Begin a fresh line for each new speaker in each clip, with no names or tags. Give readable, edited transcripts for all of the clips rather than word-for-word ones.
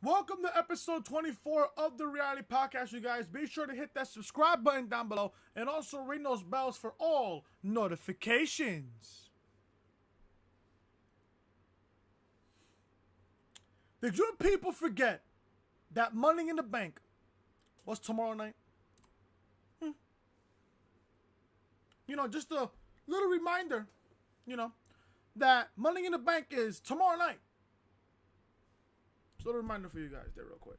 Welcome to episode 24 of the Reality Podcast, you guys. Be sure to hit that subscribe button down below and also ring those bells for all notifications. Did you people forget that Money in the Bank was tomorrow night? Just a little reminder, that Money in the Bank is tomorrow night. Just a little reminder for you guys there real quick.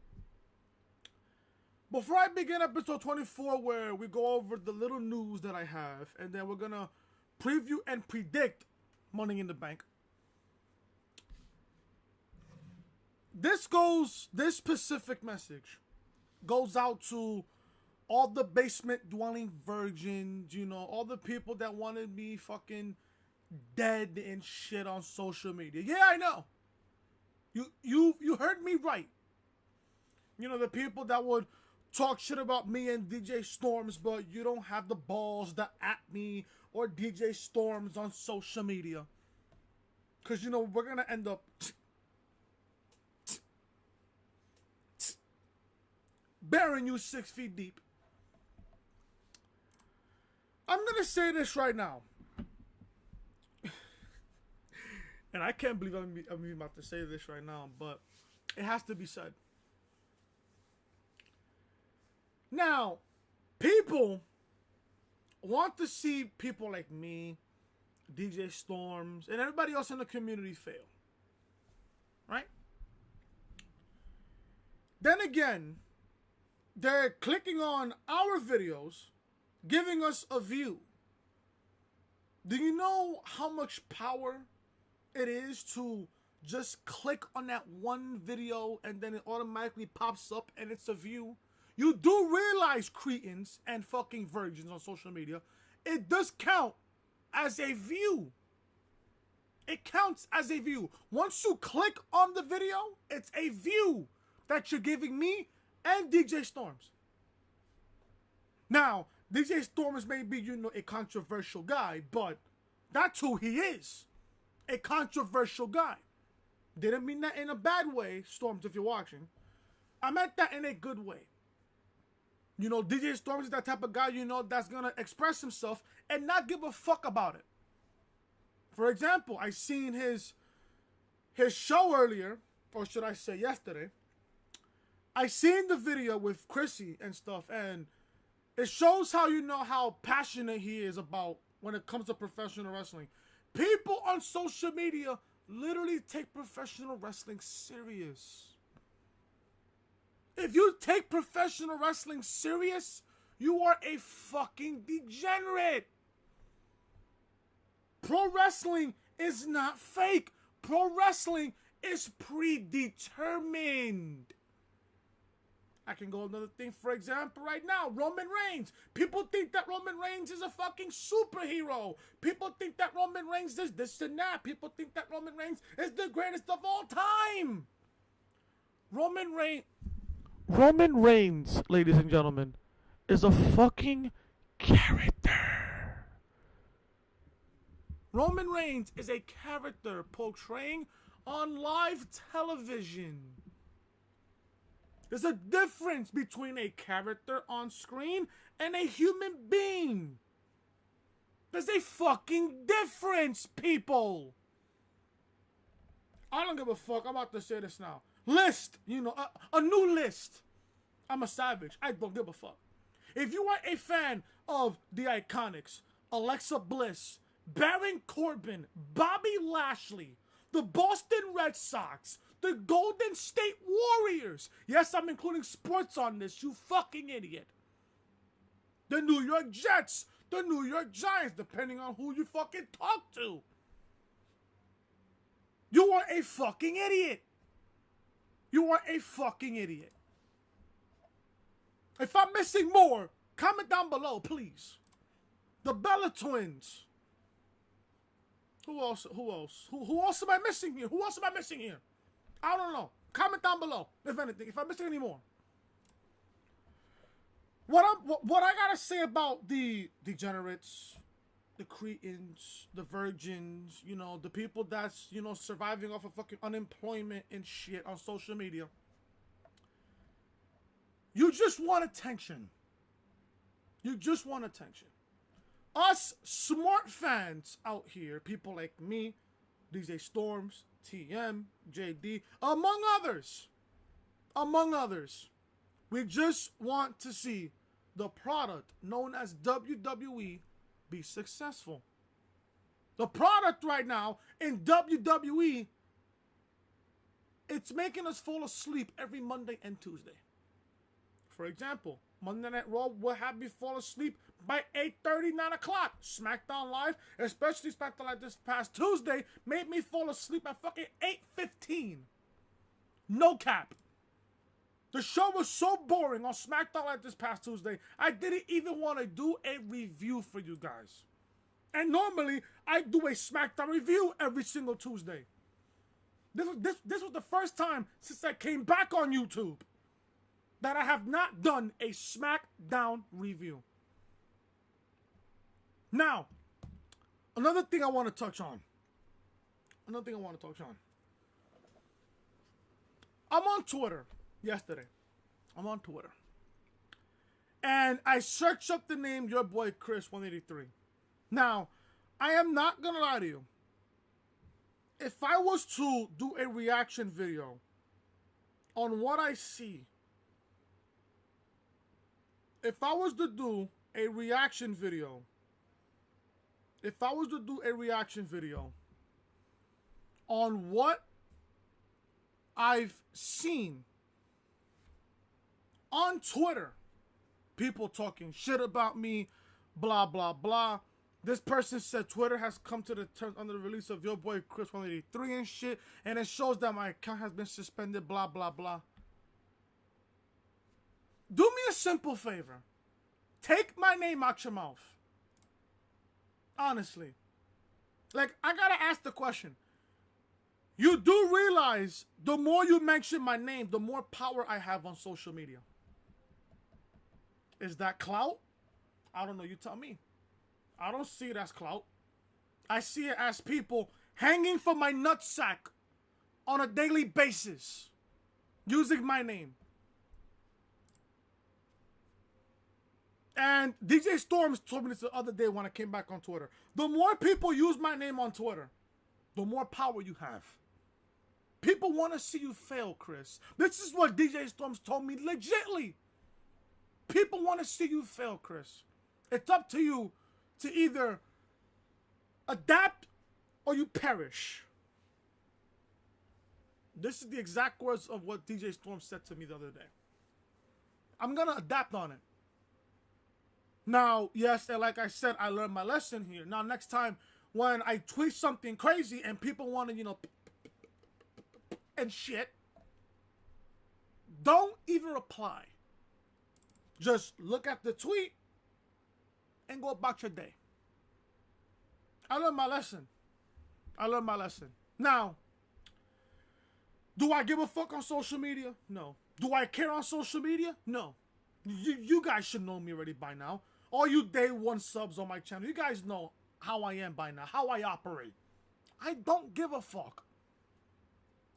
Before I begin episode 24, where we go over the little news that I have, and then we're going to preview and predict Money in the Bank. This specific message goes out to all the basement dwelling virgins, all the people that wanted me fucking dead and shit on social media. Yeah, I know. You heard me right. The people that would talk shit about me and DJ Storms, but you don't have the balls to at me or DJ Storms on social media. Because, we're going to end up burying you 6 feet deep. I'm going to say this right now. And I can't believe I'm about to say this right now, but it has to be said. Now, people want to see people like me, DJ Storms, and everybody else in the community fail. Right? Then again, they're clicking on our videos, giving us a view. Do you know how much power it is to just click on that one video and then it automatically pops up and it's a view? You do realize, cretins and fucking virgins on social media, it does count as a view. It counts as a view. Once you click on the video, it's a view that you're giving me and DJ Storms. Now, DJ Storms may be, a controversial guy, but that's who he is. A controversial guy. Didn't mean that in a bad way, Storms, if you're watching. I meant that in a good way. DJ Storms is that type of guy, that's going to express himself and not give a fuck about it. For example, I seen his show earlier, or should I say yesterday. I seen the video with Chrissy and stuff, and it shows how how passionate he is about when it comes to professional wrestling. People on social media literally take professional wrestling serious. If you take professional wrestling serious, you are a fucking degenerate. Pro wrestling is not fake. Pro wrestling is predetermined. I can go another thing, for example, right now, Roman Reigns. People think that Roman Reigns is a fucking superhero. People think that Roman Reigns is this and that. People think that Roman Reigns is the greatest of all time. Roman Reigns, ladies and gentlemen, is a fucking character. Roman Reigns is a character portraying on live television. There's a difference between a character on screen and a human being. There's a fucking difference, people. I don't give a fuck. I'm about to say this now. List, a new list. I'm a savage. I don't give a fuck. If you are a fan of the Iconics, Alexa Bliss, Baron Corbin, Bobby Lashley, the Boston Red Sox, the Golden State Warriors. Yes, I'm including sports on this, you fucking idiot. The New York Jets, the New York Giants, depending on who you fucking talk to. You are a fucking idiot. You are a fucking idiot. If I'm missing more, comment down below, please. The Bella Twins. Who else? Who else am I missing here? Who else am I missing here? I don't know. Comment down below, if anything, if I'm missing any more. What I gotta say about the degenerates, the cretins, the virgins, the people that's, surviving off of fucking unemployment and shit on social media. You just want attention. You just want attention. Us smart fans out here, people like me, DJ Storms, TM, JD, among others, we just want to see the product known as WWE be successful. The product right now in WWE, it's making us fall asleep every Monday and Tuesday. For example, Monday Night Raw will have me fall asleep by 8:30, 9 o'clock. SmackDown Live, especially SmackDown Live this past Tuesday, made me fall asleep at fucking 8:15. No cap. The show was so boring on SmackDown Live this past Tuesday, I didn't even want to do a review for you guys. And normally, I do a SmackDown review every single Tuesday. This was the first time since I came back on YouTube that I have not done a SmackDown review. Now, another thing I want to touch on. I'm on Twitter yesterday. And I searched up the name Your Boy Chris 183. Now, I am not going to lie to you. If I was to do a reaction video on what I see, if I was to do a reaction video on what I've seen on Twitter, people talking shit about me, blah, blah, blah. This person said Twitter has come to the terms under the release of Your Boy Chris 183 and shit, and it shows that my account has been suspended, blah, blah, blah. Do me a simple favor. Take my name out your mouth. Honestly. Like, I gotta ask the question. You do realize the more you mention my name, the more power I have on social media. Is that clout? I don't know. You tell me. I don't see it as clout. I see it as people hanging from my nutsack on a daily basis using my name. And DJ Storms told me this the other day when I came back on Twitter. The more people use my name on Twitter, the more power you have. People want to see you fail, Chris. This is what DJ Storms told me legitly. People want to see you fail, Chris. It's up to you to either adapt or you perish. This is the exact words of what DJ Storm said to me the other day. I'm going to adapt on it. Now, yes, and like I said, I learned my lesson here. Now, next time when I tweet something crazy and people want to, and shit, don't even reply. Just look at the tweet and go about your day. I learned my lesson. Now, do I give a fuck on social media? No. Do I care on social media? No. You guys should know me already by now. All you day one subs on my channel, you guys know how I am by now, how I operate. I don't give a fuck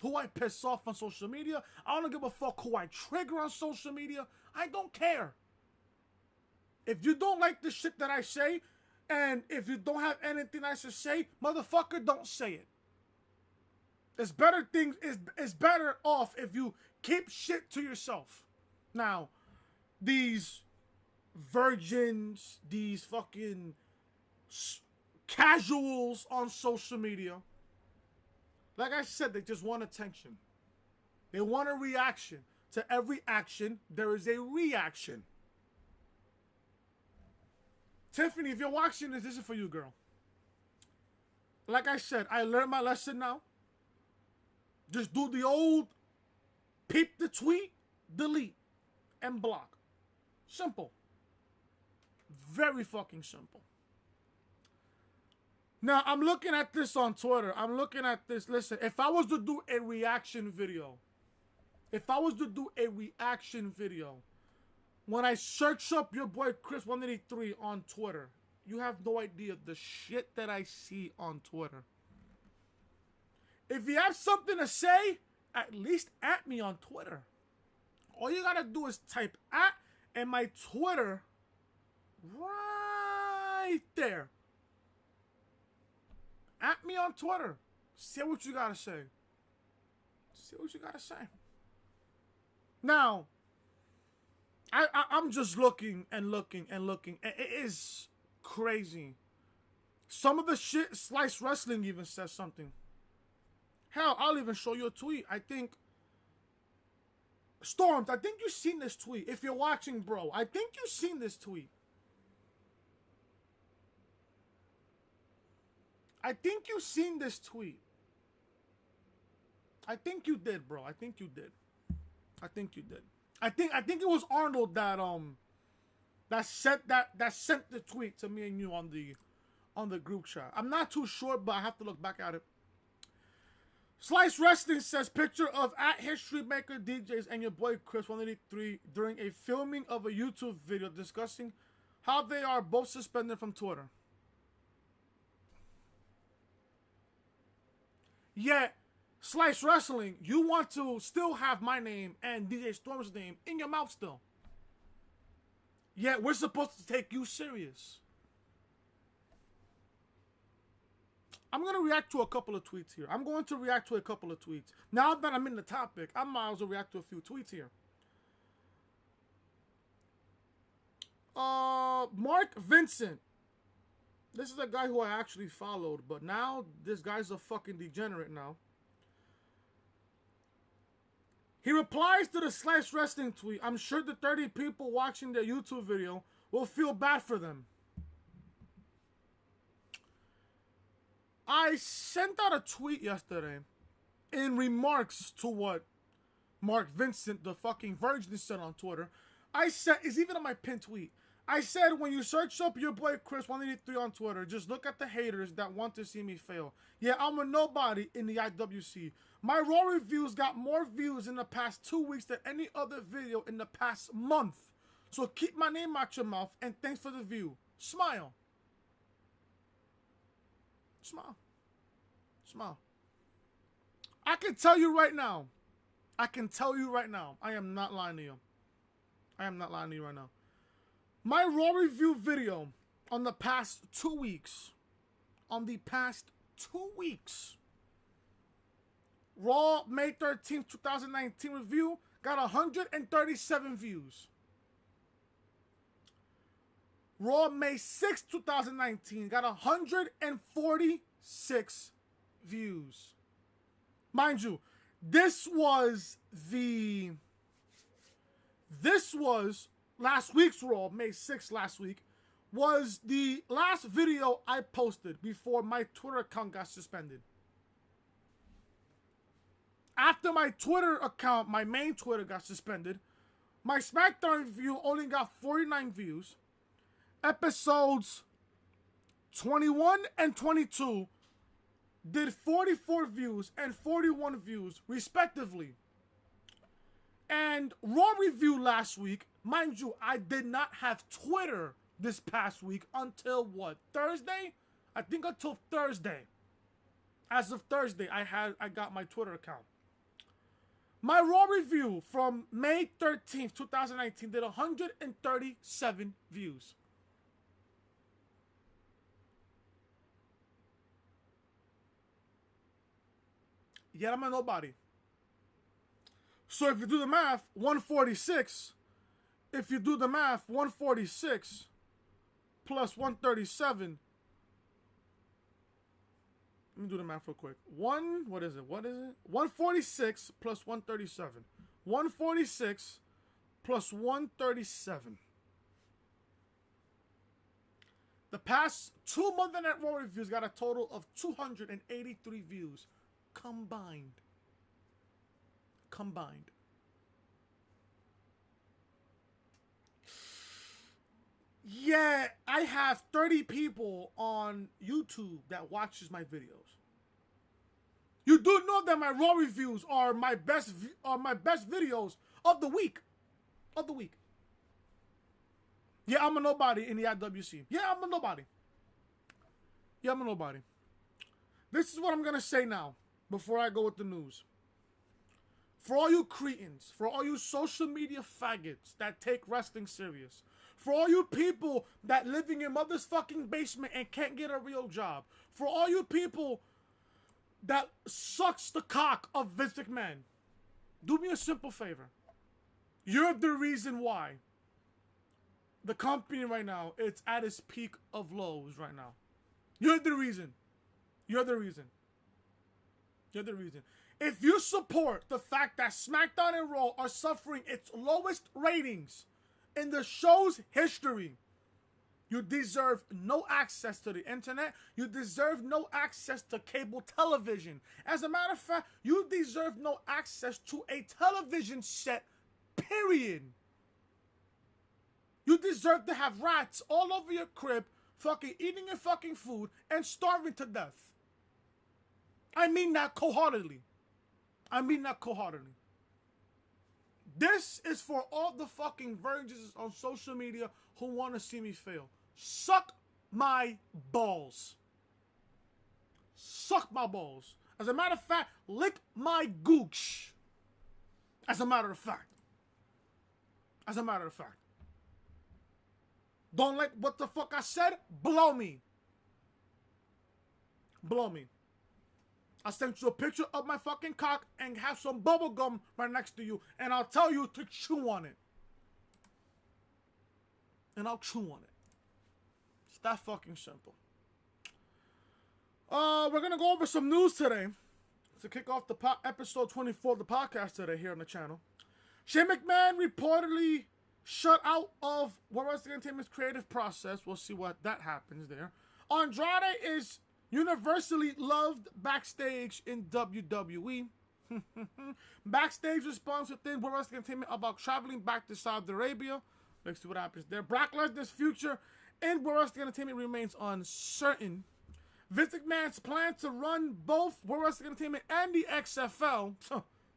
who I piss off on social media. I don't give a fuck who I trigger on social media. I don't care. If you don't like the shit that I say, and if you don't have anything nice to say, motherfucker, don't say it. It's better off if you keep shit to yourself. Now, these virgins, these fucking casuals on social media, like I said, they just want attention. They want a reaction. To every action, there is a reaction. Tiffany, if you're watching this, this is for you, girl. Like I said, I learned my lesson now. Just do the old peep the tweet, delete, and block. Simple. Very fucking simple. Now, I'm looking at this on Twitter. I'm looking at this. Listen, if I was to do a reaction video, when I search up Your Boy Chris 183 on Twitter, you have no idea the shit that I see on Twitter. If you have something to say, at least at me on Twitter. All you gotta do is type at and my Twitter right there. At me on Twitter. Say what you gotta say. Say what you gotta say. Now, I'm just looking and looking and looking. It is crazy. Some of the shit, Slice Wrestling even says something. Hell, I'll even show you a tweet. I think, Storms, I think you've seen this tweet. If you're watching, bro, I think you've seen this tweet. I think you've seen this tweet. I think you did, bro. I think you did. I think you did. I think it was Arnold that sent the tweet to me and you on the group chat. I'm not too sure, but I have to look back at it. Slice Wrestling says picture of at History Maker DJs and your boy Chris 183 during a filming of a YouTube video discussing how they are both suspended from Twitter. Yet, Slice Wrestling, you want to still have my name and DJ Storm's name in your mouth still. Yet, we're supposed to take you serious. I'm going to react to a couple of tweets here. Now that I'm in the topic, I might as well react to a few tweets here. Mark Vincent. This is a guy who I actually followed, but now this guy's a fucking degenerate now. He replies to the Slice Wrestling tweet, I'm sure the 30 people watching their YouTube video will feel bad for them. I sent out a tweet yesterday in remarks to what Mark Vincent, the fucking virgin, said on Twitter. I said, it's even on my pinned tweet. I said, when you search up your boy Chris 183 on Twitter, just look at the haters that want to see me fail. Yeah, I'm a nobody in the IWC. My Raw reviews got more views in the past 2 weeks than any other video in the past month. So keep my name out your mouth and thanks for the view. Smile. Smile. Smile. I can tell you right now. I am not lying to you. right now. My Raw review video on the past 2 weeks. Raw May 13th, 2019 review got 137 views. Raw May 6th, 2019 got 146 views. Mind you, this was last week's Raw, May 6th last week, was the last video I posted before my Twitter account got suspended. After my Twitter account, my main Twitter got suspended, my SmackDown review only got 49 views. Episodes 21 and 22 did 44 views and 41 views, respectively. And Raw review last week, mind you, I did not have Twitter this past week until what? Thursday? I think until Thursday. As of Thursday, I got my Twitter account. My Raw review from May 13th, 2019 did 137 views. Yet I'm a nobody. So if you do the math, 146. If you do the math, 146 plus 137. Let me do the math real quick. What is it? 146 plus 137. 146 plus 137. The past 2 Monday Night Raw reviews got a total of 283 views. Combined. Yeah, I have 30 people on YouTube that watches my videos. You do know that my Raw reviews are my best videos of the week. Yeah, I'm a nobody in the IWC. Yeah, I'm a nobody. This is what I'm gonna say now before I go with the news. For all you cretins, for all you social media faggots that take wrestling serious, for all you people that live in your mother's fucking basement and can't get a real job, for all you people that sucks the cock of Vince McMahon, do me a simple favor. You're the reason why the company right now, it's at its peak of lows right now. You're the reason. You're the reason. You're the reason. If you support the fact that SmackDown and Raw are suffering its lowest ratings in the show's history, you deserve no access to the internet. You deserve no access to cable television. As a matter of fact, you deserve no access to a television set, period. You deserve to have rats all over your crib, fucking eating your fucking food and starving to death. I mean that cold-heartedly. I mean that cold-heartedly. This is for all the fucking virgins on social media who want to see me fail. Suck my balls. Suck my balls. As a matter of fact, lick my gooch. As a matter of fact. As a matter of fact. Don't like what the fuck I said? Blow me. Blow me. I sent you a picture of my fucking cock and have some bubble gum right next to you. And I'll tell you to chew on it. And I'll chew on it. It's that fucking simple. We're going to go over some news today. To kick off the episode 24 of the podcast today here on the channel. Shane McMahon reportedly shut out of World Wrestling Entertainment's creative process. We'll see what that happens there. Andrade is universally loved backstage in WWE. Backstage response within World Wrestling Entertainment about traveling back to Saudi Arabia. Let's see what happens there. Brock Lesnar's future in World Wrestling Entertainment remains uncertain. Vince McMahon's plan to run both World Wrestling Entertainment and the XFL.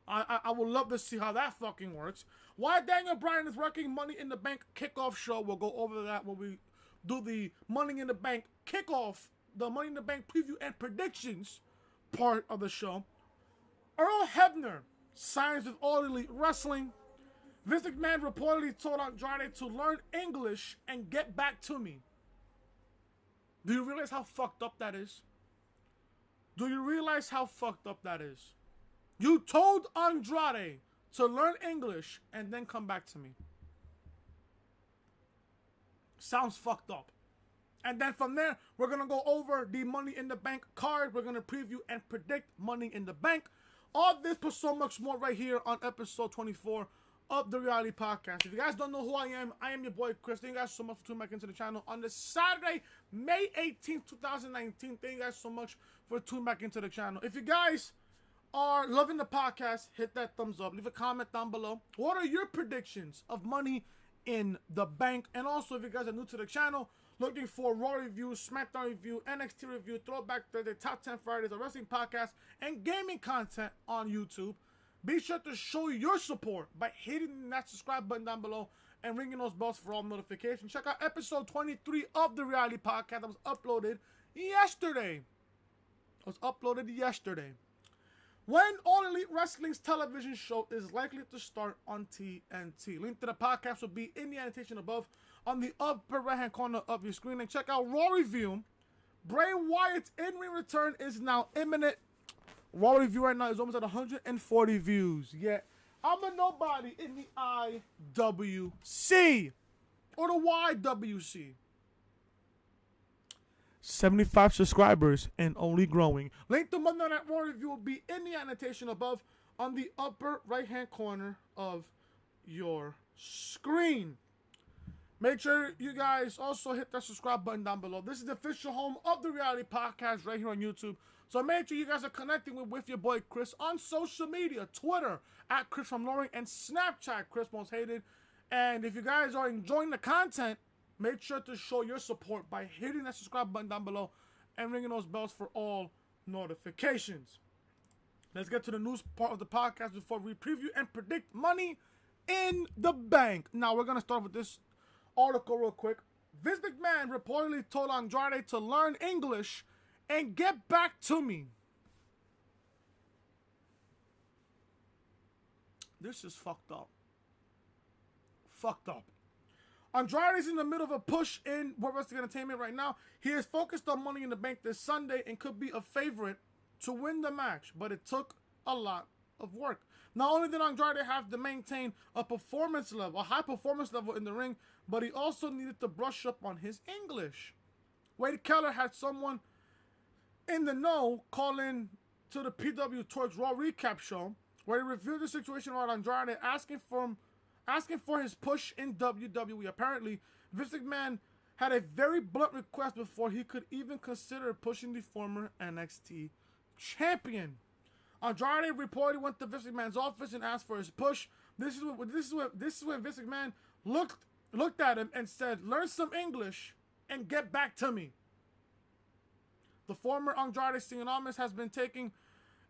I would love to see how that fucking works. Why Daniel Bryan is working Money in the Bank Kickoff Show. We'll go over that when we do the Money in the Bank Kickoff, the Money in the Bank preview and predictions part of the show. Earl Hebner signs with All Elite Wrestling. Vince McMahon reportedly told Andrade to learn English and get back to me. Do you realize how fucked up that is? Do you realize how fucked up that is? You told Andrade to learn English and then come back to me. Sounds fucked up. And then from there, we're going to go over the Money in the Bank card. We're going to preview and predict Money in the Bank. All this plus so much more right here on episode 24 of the Reality Podcast. If you guys don't know who I am your boy Chris. Thank you guys so much for tuning back into the channel on this Saturday, May 18th, 2019. Thank you guys so much for tuning back into the channel. If you guys are loving the podcast, hit that thumbs up. Leave a comment down below. What are your predictions of Money in the Bank? And also, if you guys are new to the channel, looking for Raw review, SmackDown review, NXT review, Throwback Thursday, Top 10 Fridays, a wrestling podcast, and gaming content on YouTube, be sure to show your support by hitting that subscribe button down below and ringing those bells for all notifications. Check out episode 23 of the Reality Podcast that was uploaded yesterday. When All Elite Wrestling's television show is likely to start on TNT. Link to the podcast will be in the annotation above on the upper right-hand corner of your screen. And check out Raw Review. Bray Wyatt's in-ring return is now imminent. Raw Review right now is almost at 140 views. Yet, I'm a nobody in the IWC. Or the YWC. 75 subscribers and only growing. Link to Monday Night Raw Review will be in the annotation above on the upper right-hand corner of your screen. Make sure you guys also hit that subscribe button down below. This is the official home of the Reality Podcast right here on YouTube. So make sure you guys are connecting with your boy Chris on social media. Twitter at Chris from Loring and Snapchat Chris Most Hated. And if you guys are enjoying the content, make sure to show your support by hitting that subscribe button down below and ringing those bells for all notifications. Let's get to the news part of the podcast before we preview and predict Money in the Bank. Now, we're going to start with this article real quick. Vince McMahon reportedly told Andrade to learn English and get back to me. This is fucked up. Fucked up. Andrade's in the middle of a push in World Wrestling Entertainment right now. He is focused on Money in the Bank this Sunday and could be a favorite to win the match, but it took a lot of work. Not only did Andrade have to maintain a performance level, a high performance level in the ring, but he also needed to brush up on his English. Wade Keller had someone in the know call in to the PW Torch Raw recap show where he reviewed the situation about Andrade asking for his push in WWE. Apparently, Vince McMahon had a very blunt request before he could even consider pushing the former NXT champion. Andrade reportedly went to Vince McMahon's office and asked for his push. This is when Vince McMahon looked at him and said, "Learn some English and get back to me." The former Andrade Cien Almas has been taking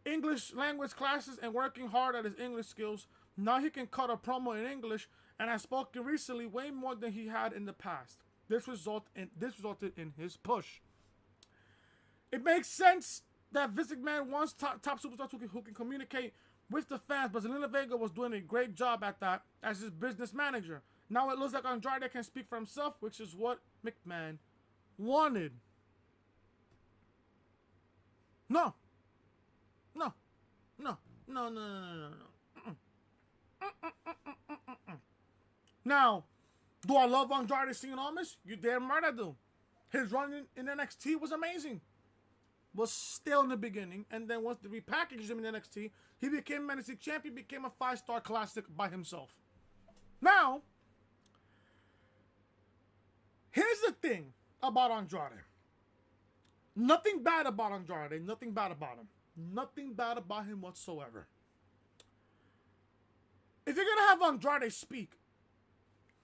English language classes and working hard at his English skills. Now he can cut a promo in English and has spoken recently way more than he had in the past. This resulted in his push. It makes sense that Vince McMahon wants top superstars who can communicate with the fans, but Zelina Vega was doing a great job at that as his business manager. Now it looks like Andrade can speak for himself, which is what McMahon wanted. No. Now, do I love Andrade Cien Almas? You damn right I do. His run in NXT was amazing. Was still in the beginning, and then once they repackaged him in NXT, he became NXT champion, became a 5-star classic by himself. Now, here's the thing about Andrade. Nothing bad about Andrade, nothing bad about him. Nothing bad about him whatsoever. If you're gonna have Andrade speak,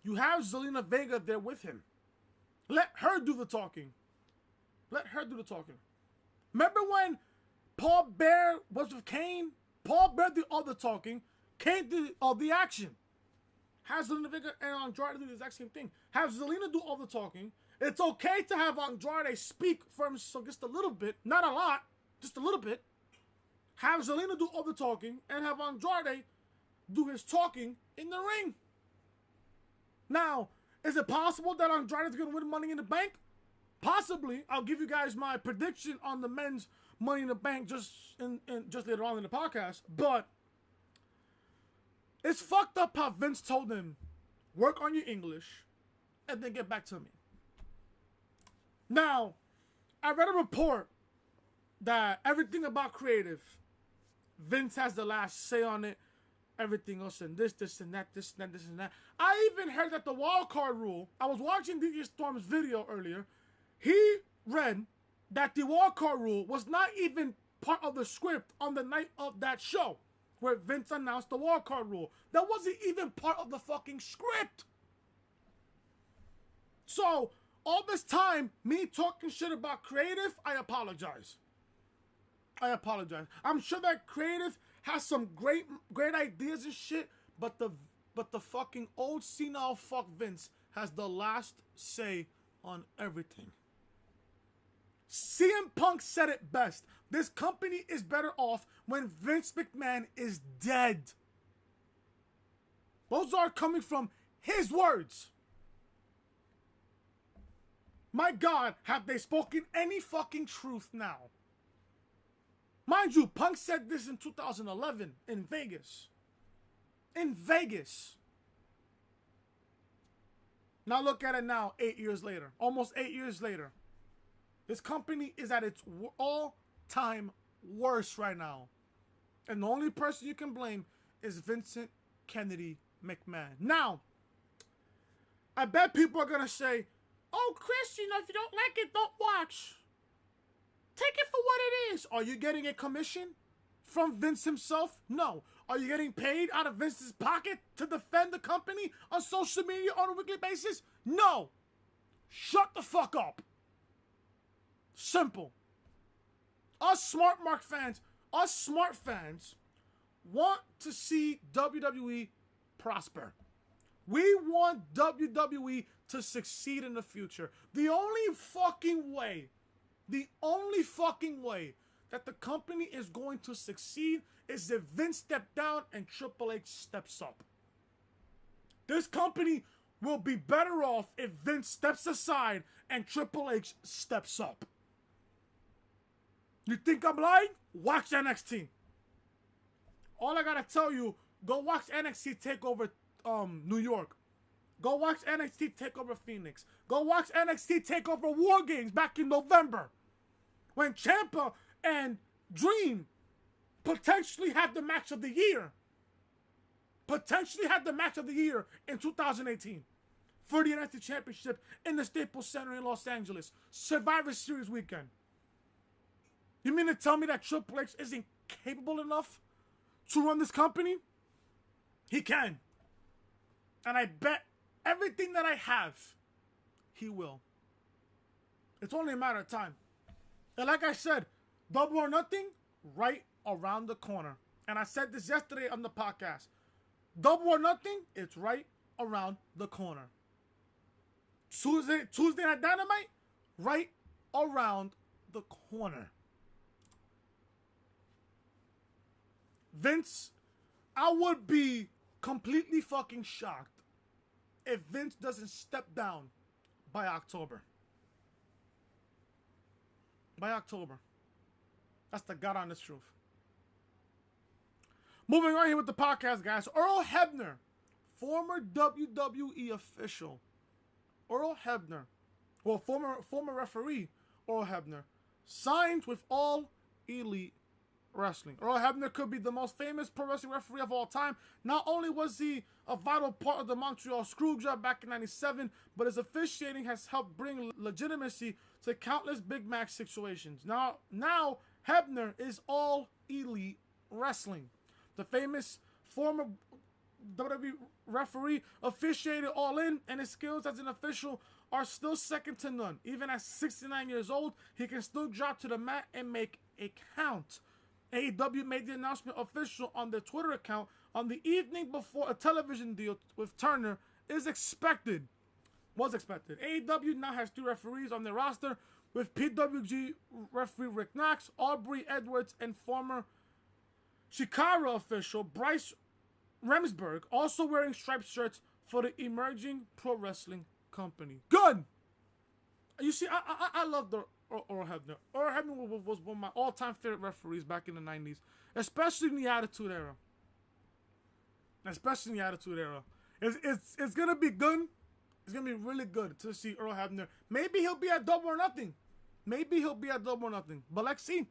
you have Zelina Vega there with him. Let her do the talking. Let her do the talking. Remember when Paul Bear was with Kane? Paul Bear did all the talking. Kane did all the action. Have Zelina Vega and Andrade do the exact same thing. Have Zelina do all the talking. It's okay to have Andrade speak for himself just a little bit. Not a lot. Just a little bit. Have Zelina do all the talking. And have Andrade do his talking in the ring. Now, is it possible that Andrade is going to win Money in the Bank? Possibly. I'll give you guys my prediction on the men's Money in the Bank just later on in the podcast. But it's fucked up how Vince told him, work on your English and then get back to me. Now, I read a report that everything about creative, Vince has the last say on it. Everything else and this and that, this and that, this and that. I even heard that the wild card rule, I was watching DJ Storm's video earlier. He read that the wild card rule was not even part of the script on the night of that show where Vince announced the wild card rule. That wasn't even part of the fucking script. So, all this time, me talking shit about creative, I apologize. I'm sure that creative has some great ideas and shit, but the fucking old senile fuck Vince has the last say on everything. CM Punk said it best. This company is better off when Vince McMahon is dead. Those are coming from his words. My God, have they spoken any fucking truth now? Mind you, Punk said this in 2011 in Vegas. In Vegas. Now look at it now, 8 years later. Almost 8 years later. This company is at its all-time worst right now. And the only person you can blame is Vincent Kennedy McMahon. Now, I bet people are going to say, oh, Chris, if you don't like it, don't watch. Take it for what it is. Are you getting a commission from Vince himself? No. Are you getting paid out of Vince's pocket to defend the company on social media on a weekly basis? No. Shut the fuck up. Simple. Us smart fans want to see WWE prosper. We want WWE to succeed in the future. The only fucking way that the company is going to succeed is if Vince steps down and Triple H steps up. This company will be better off if Vince steps aside and Triple H steps up. You think I'm lying? Watch NXT. All I gotta tell you, go watch NXT TakeOver New York. Go watch NXT TakeOver Phoenix. Go watch NXT TakeOver War Games back in November, when Ciampa and Dream potentially had the match of the year. Potentially had the match of the year in 2018 for the United Championship in the Staples Center in Los Angeles. Survivor Series weekend. You mean to tell me that Triple H isn't capable enough to run this company? He can. And I bet everything that I have, he will. It's only a matter of time. And like I said, Double or Nothing, right around the corner. And I said this yesterday on the podcast. Double or Nothing, it's right around the corner. Tuesday Night Dynamite, right around the corner. Vince, I would be completely fucking shocked if Vince doesn't step down by October. By October. That's the God honest truth. Moving on here with the podcast, guys. Earl Hebner, former WWE official. Earl Hebner, well, former referee Earl Hebner, signed with All Elite Wrestling. Earl Hebner could be the most famous pro wrestling referee of all time. Not only was he a vital part of the Montreal Screwjob back in '97, but his officiating has helped bring legitimacy to countless big match situations. Now Hebner is All Elite Wrestling. The famous former WWE referee officiated All In, and his skills as an official are still second to none. Even at 69 years old, he can still drop to the mat and make a count. AEW made the announcement official on their Twitter account on the evening before a television deal with Turner was expected. AEW now has 3 referees on their roster, with PWG referee Rick Knox, Aubrey Edwards, and former Chikara official Bryce Remsburg also wearing striped shirts for the emerging pro wrestling company. Good! You see, I love the Earl Hebner. Earl Hebner was one of my all-time favorite referees back in the 90s, especially in the Attitude Era. It's going to be good. It's going to be really good to see Earl Hebner. Maybe he'll be at Double or Nothing. But let's see.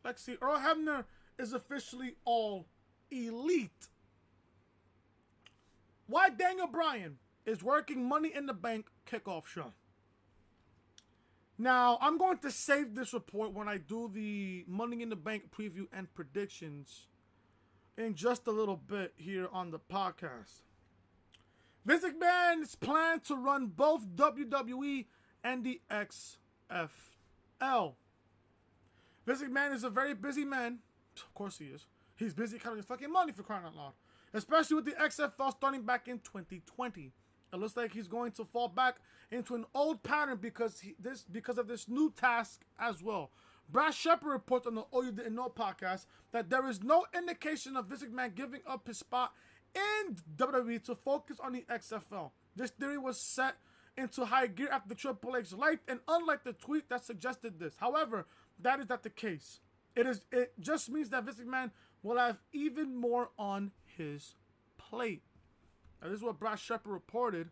Earl Hebner is officially All Elite. Why Daniel Bryan is working Money in the Bank Kickoff Show. Now, I'm going to save this report when I do the Money in the Bank preview and predictions in just a little bit here on the podcast. Vince McMahon is planned to run both WWE and the XFL. Vince McMahon is a very busy man. Of course he is. He's busy counting his fucking money, for crying out loud. Especially with the XFL starting back in 2020. It looks like he's going to fall back into an old pattern because of this new task as well. Brad Shepard reports on the Oh You Didn't Know podcast that there is no indication of Vince McMahon giving up his spot in WWE to focus on the XFL. This theory was set into high gear after Triple H liked and unliked the tweet that suggested this. However, that is not the case. It just means that Vince McMahon will have even more on his plate. Now, this is what Brad Shepard reported,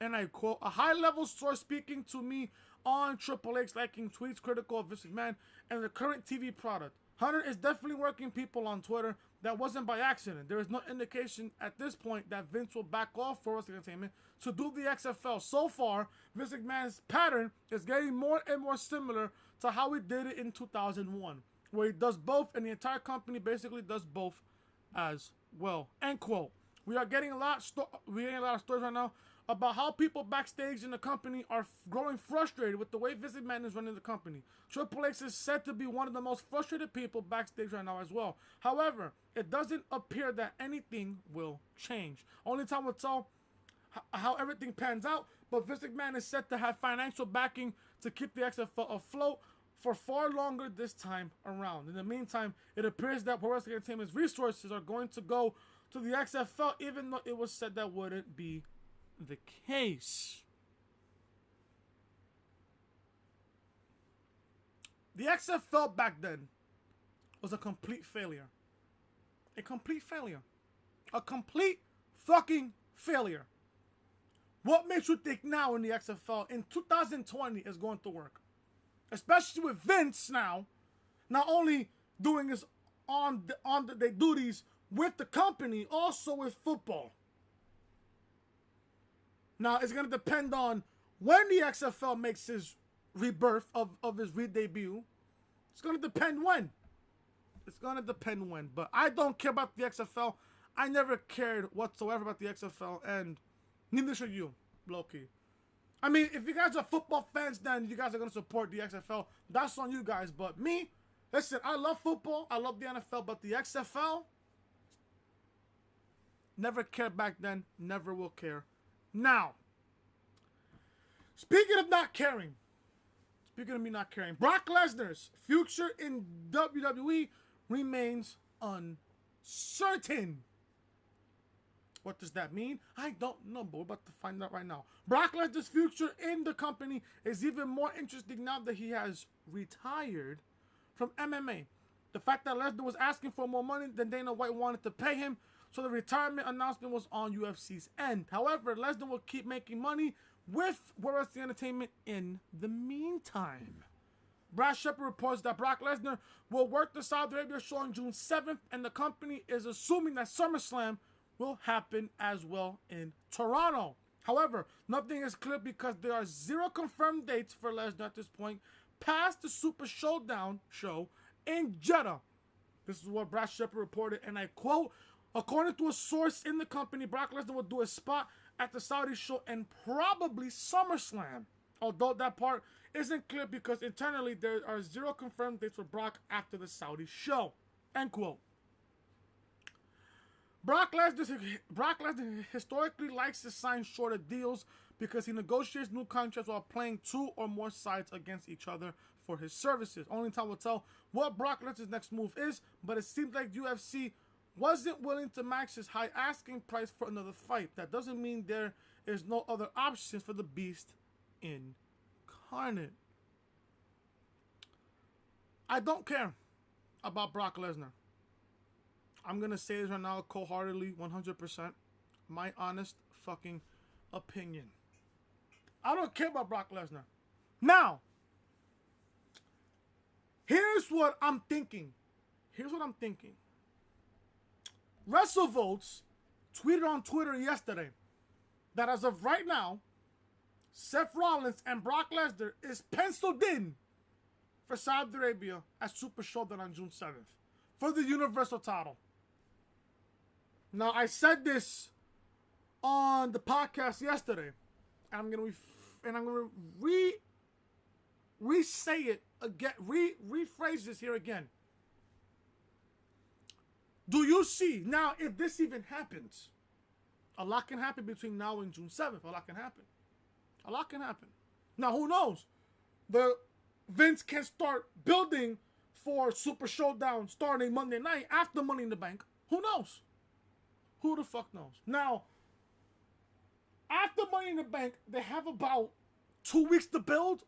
and I quote, "A high-level source speaking to me on Triple H liking tweets critical of Vince McMahon and the current TV product. Hunter is definitely working people on Twitter. That wasn't by accident. There is no indication at this point that Vince will back off for Wrestling Entertainment to do the XFL. So far, Vince McMahon's pattern is getting more and more similar to how he did it in 2001, where he does both, and the entire company basically does both as well." End quote. We are getting a lot of stories right now about how people backstage in the company are growing frustrated with the way Vince McMahon is running the company. Triple H is said to be one of the most frustrated people backstage right now as well. However, it doesn't appear that anything will change. Only time will tell how everything pans out, but Vince McMahon is set to have financial backing to keep the XFL afloat for far longer this time around. In the meantime, it appears that Pro Wrestling Entertainment's resources are going to go to the XFL, even though it was said that wouldn't be the case. The XFL back then was a complete failure. A complete failure. A complete fucking failure. What makes you think now in the XFL in 2020 is going to work? Especially with Vince now, not only doing his their duties with the company, also with football. Now, it's going to depend on when the XFL makes his rebirth of his re-debut. It's going to depend when. It's going to depend when. But I don't care about the XFL. I never cared whatsoever about the XFL, and neither should you, low-key. I mean, if you guys are football fans, then you guys are going to support the XFL. That's on you guys. But me, listen, I love football. I love the NFL. But the XFL, never cared back then. Never will care now. Speaking of not caring. Speaking of me not caring. Brock Lesnar's future in WWE remains uncertain. What does that mean? I don't know, but we're about to find out right now. Brock Lesnar's future in the company is even more interesting now that he has retired from MMA. The fact that Lesnar was asking for more money than Dana White wanted to pay him, so the retirement announcement was on UFC's end. However, Lesnar will keep making money with Pro Wrestling Entertainment in the meantime. Brad Shepard reports that Brock Lesnar will work the Saudi Arabia show on June 7th, and the company is assuming that SummerSlam will happen as well in Toronto. However, nothing is clear because there are 0 confirmed dates for Lesnar at this point past the Super Showdown show in Jeddah. This is what Brad Shepard reported, and I quote, according to a source in the company, Brock Lesnar will do a spot at the Saudi show and probably SummerSlam. Although that part isn't clear because internally there are 0 confirmed dates for Brock after the Saudi show. End quote. Brock Lesnar historically likes to sign shorter deals because he negotiates new contracts while playing 2 or more sides against each other for his services. Only time will tell what Brock Lesnar's next move is, but it seems like UFC wasn't willing to match his high asking price for another fight. That doesn't mean there is no other options for the Beast incarnate. I don't care about Brock Lesnar. I'm going to say this right now cold-heartedly, 100%. My honest fucking opinion. I don't care about Brock Lesnar. Now, here's what I'm thinking. WrestleVotes tweeted on Twitter yesterday that as of right now, Seth Rollins and Brock Lesnar is penciled in for Saudi Arabia at Super Showdown on June 7th for the Universal title. Now, I said this on the podcast yesterday, and I'm gonna re-say it again, rephrase this here again. Do you see now if this even happens? A lot can happen between now and June 7th. A lot can happen. Now, who knows? Vince can start building for Super Showdown starting Monday night after Money in the Bank. Who knows? Who the fuck knows? Now, after Money in the Bank, they have about 2 weeks to build.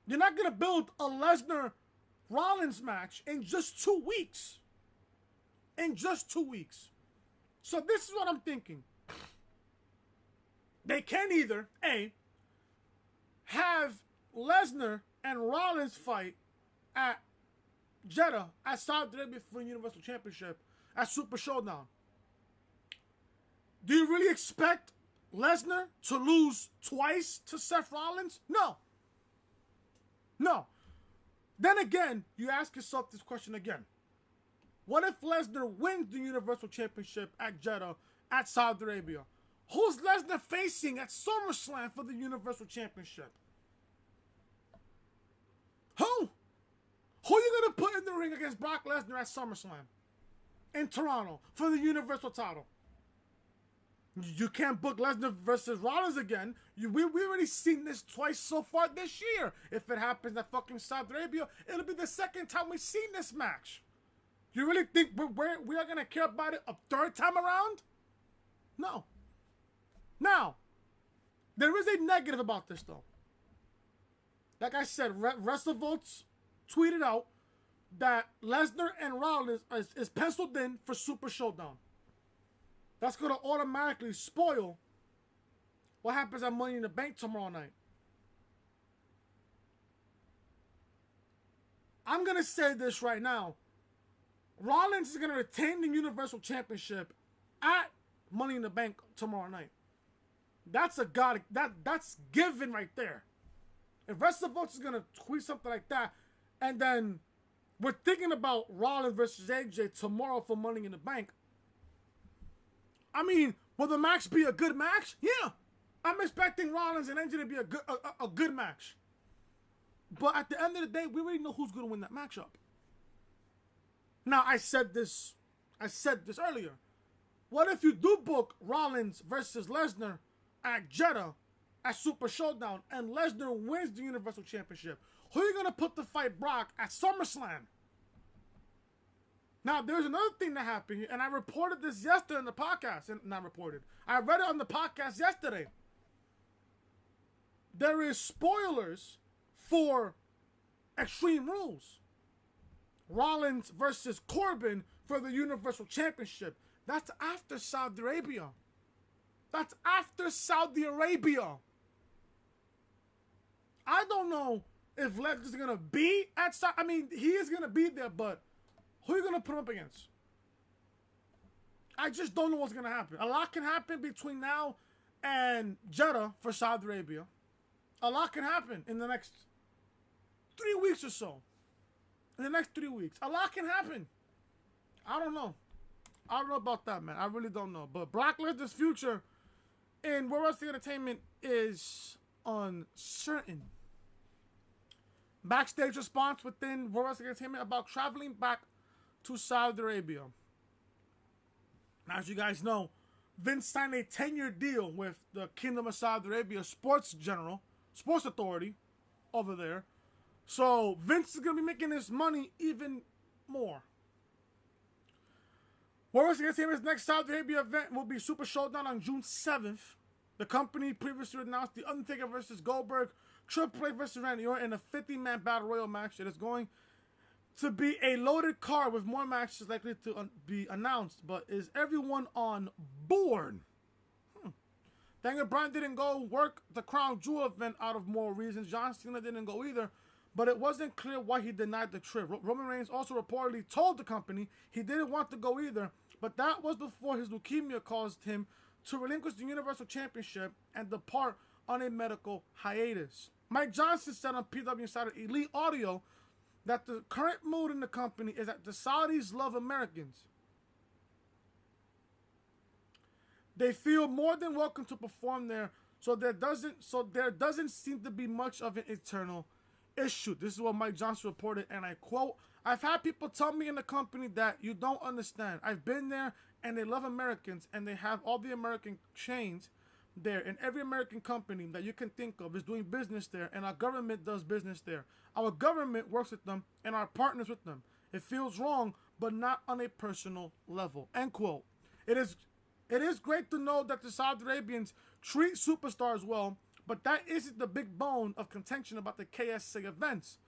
You're not going to build a Lesnar-Rollins match in just 2 weeks. So this is what I'm thinking. They can either, A, have Lesnar and Rollins fight at Jeddah at Saudi Arabia for the Universal Championship at Super Showdown. Do you really expect Lesnar to lose twice to Seth Rollins? No. Then again, you ask yourself this question again. What if Lesnar wins the Universal Championship at Jeddah at Saudi Arabia? Who's Lesnar facing at SummerSlam for the Universal Championship? Who? Who are you going to put in the ring against Brock Lesnar at SummerSlam in Toronto for the Universal title? You can't book Lesnar versus Rollins again. We already seen this twice so far this year. If it happens at fucking Saudi Arabia, it'll be the second time we've seen this match. You really think we are going to care about it a third time around? No. Now, there is a negative about this, though. Like I said, WrestleVotes tweeted out that Lesnar and Rollins is penciled in for Super Showdown. That's going to automatically spoil what happens at Money in the Bank tomorrow night. I'm going to say this right now. Rollins is going to retain the Universal Championship at Money in the Bank tomorrow night. That's that's given right there. If WrestleVotes is going to tweet something like that, and then we're thinking about Rollins versus AJ tomorrow for Money in the Bank, I mean, will the match be a good match? Yeah. I'm expecting Rollins and AJ to be a good match. But at the end of the day, we already know who's going to win that matchup. Now, I said this earlier. What if you do book Rollins versus Lesnar at Jeddah at Super Showdown and Lesnar wins the Universal Championship? Who are you going to put to fight Brock at SummerSlam? Now, there's another thing that happened here, and I reported this yesterday in the podcast. I read it on the podcast yesterday. There is spoilers for Extreme Rules. Rollins versus Corbin for the Universal Championship. That's after Saudi Arabia. That's after Saudi Arabia. I don't know if Lesnar's going to be at Saudi. I mean, he is going to be there, but who are you going to put him up against? I just don't know what's going to happen. A lot can happen between now and Jeddah for Saudi Arabia. A lot can happen in the next 3 weeks or so. In the next 3 weeks. A lot can happen. I don't know. I don't know about that, man. I really don't know. But Brock Lesnar's future in World Wrestling Entertainment is uncertain. Backstage response within World Wrestling Entertainment about traveling back to Saudi Arabia. Now, as you guys know, Vince signed a 10-year deal with the Kingdom of Saudi Arabia Sports Authority over there. So Vince is going to be making his money even more. World Wrestling Entertainment's next Saudi Arabia event will be Super Showdown on June 7th. The company previously announced The Undertaker versus Goldberg, Triple H versus Randy Orton, and a 50-man Battle Royal match that is going to be a loaded card with more matches likely to be announced. But is everyone on board? Daniel Bryan didn't go work the Crown Jewel event out of moral reasons. John Cena didn't go either, but it wasn't clear why he denied the trip. Roman Reigns also reportedly told the company he didn't want to go either, but that was before his leukemia caused him to relinquish the Universal Championship and depart on a medical hiatus. Mike Johnson said on PW Insider Elite Audio that the current mood in the company is that the Saudis love Americans. They feel more than welcome to perform there, so there doesn't seem to be much of an internal issue. This is what Mike Johnson reported, and I quote, "I've had people tell me in the company that you don't understand. I've been there, and they love Americans, and they have all the American chains there, and every American company that you can think of is doing business there, and our government does business there. Our government works with them, and our partners with them. It feels wrong, but not on a personal level." End quote. It is great to know that the Saudi Arabians treat superstars well, but that isn't the big bone of contention about the KSA events.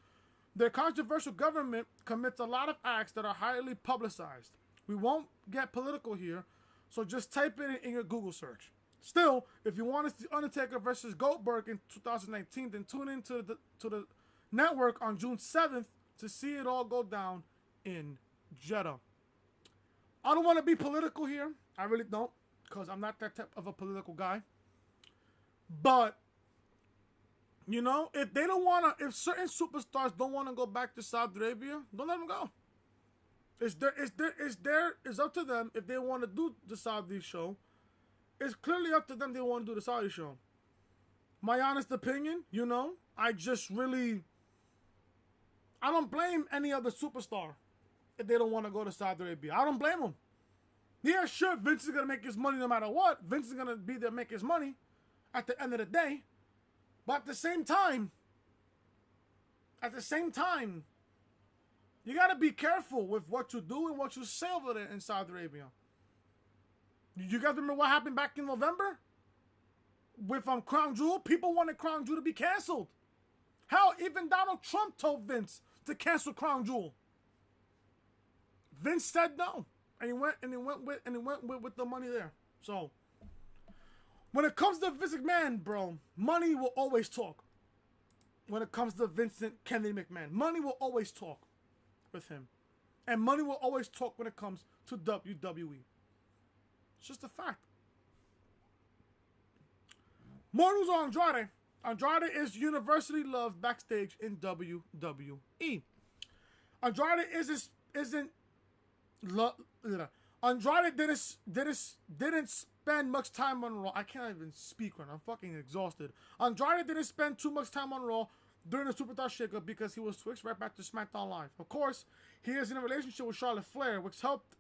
Their controversial government commits a lot of acts that are highly publicized. We won't get political here, so just type it in your Google search. Still, if you want to see Undertaker versus Goldberg in 2019, then tune into the network on June 7th to see it all go down in Jeddah. I don't want to be political here. I really don't, because I'm not that type of a political guy. But, you know, if they don't want to, if certain superstars don't want to go back to Saudi Arabia, don't let them go. It's up to them if they want to do the Saudi show. It's clearly up to them if they want to do the Saudi show. My honest opinion, you know, I don't blame any other superstar if they don't want to go to Saudi Arabia. I don't blame them. Yeah, sure, Vince is going to make his money no matter what. Vince is going to be there to make his money at the end of the day. But at the same time, you got to be careful with what you do and what you say over there in Saudi Arabia. You guys remember what happened back in November? With Crown Jewel? People wanted Crown Jewel to be canceled. Hell, even Donald Trump told Vince to cancel Crown Jewel. Vince said no. And he went with the money there. So when it comes to Vince McMahon, bro, money will always talk. When it comes to Vincent Kennedy McMahon, money will always talk with him. And money will always talk when it comes to WWE. It's just a fact. More news on Andrade. Andrade is universally loved backstage in WWE. Andrade Andrade didn't spend much time on Raw. I can't even speak right now. I'm fucking exhausted. Andrade didn't spend too much time on Raw during the Superstar Shakeup because he was switched right back to SmackDown Live. Of course, he is in a relationship with Charlotte Flair, which helped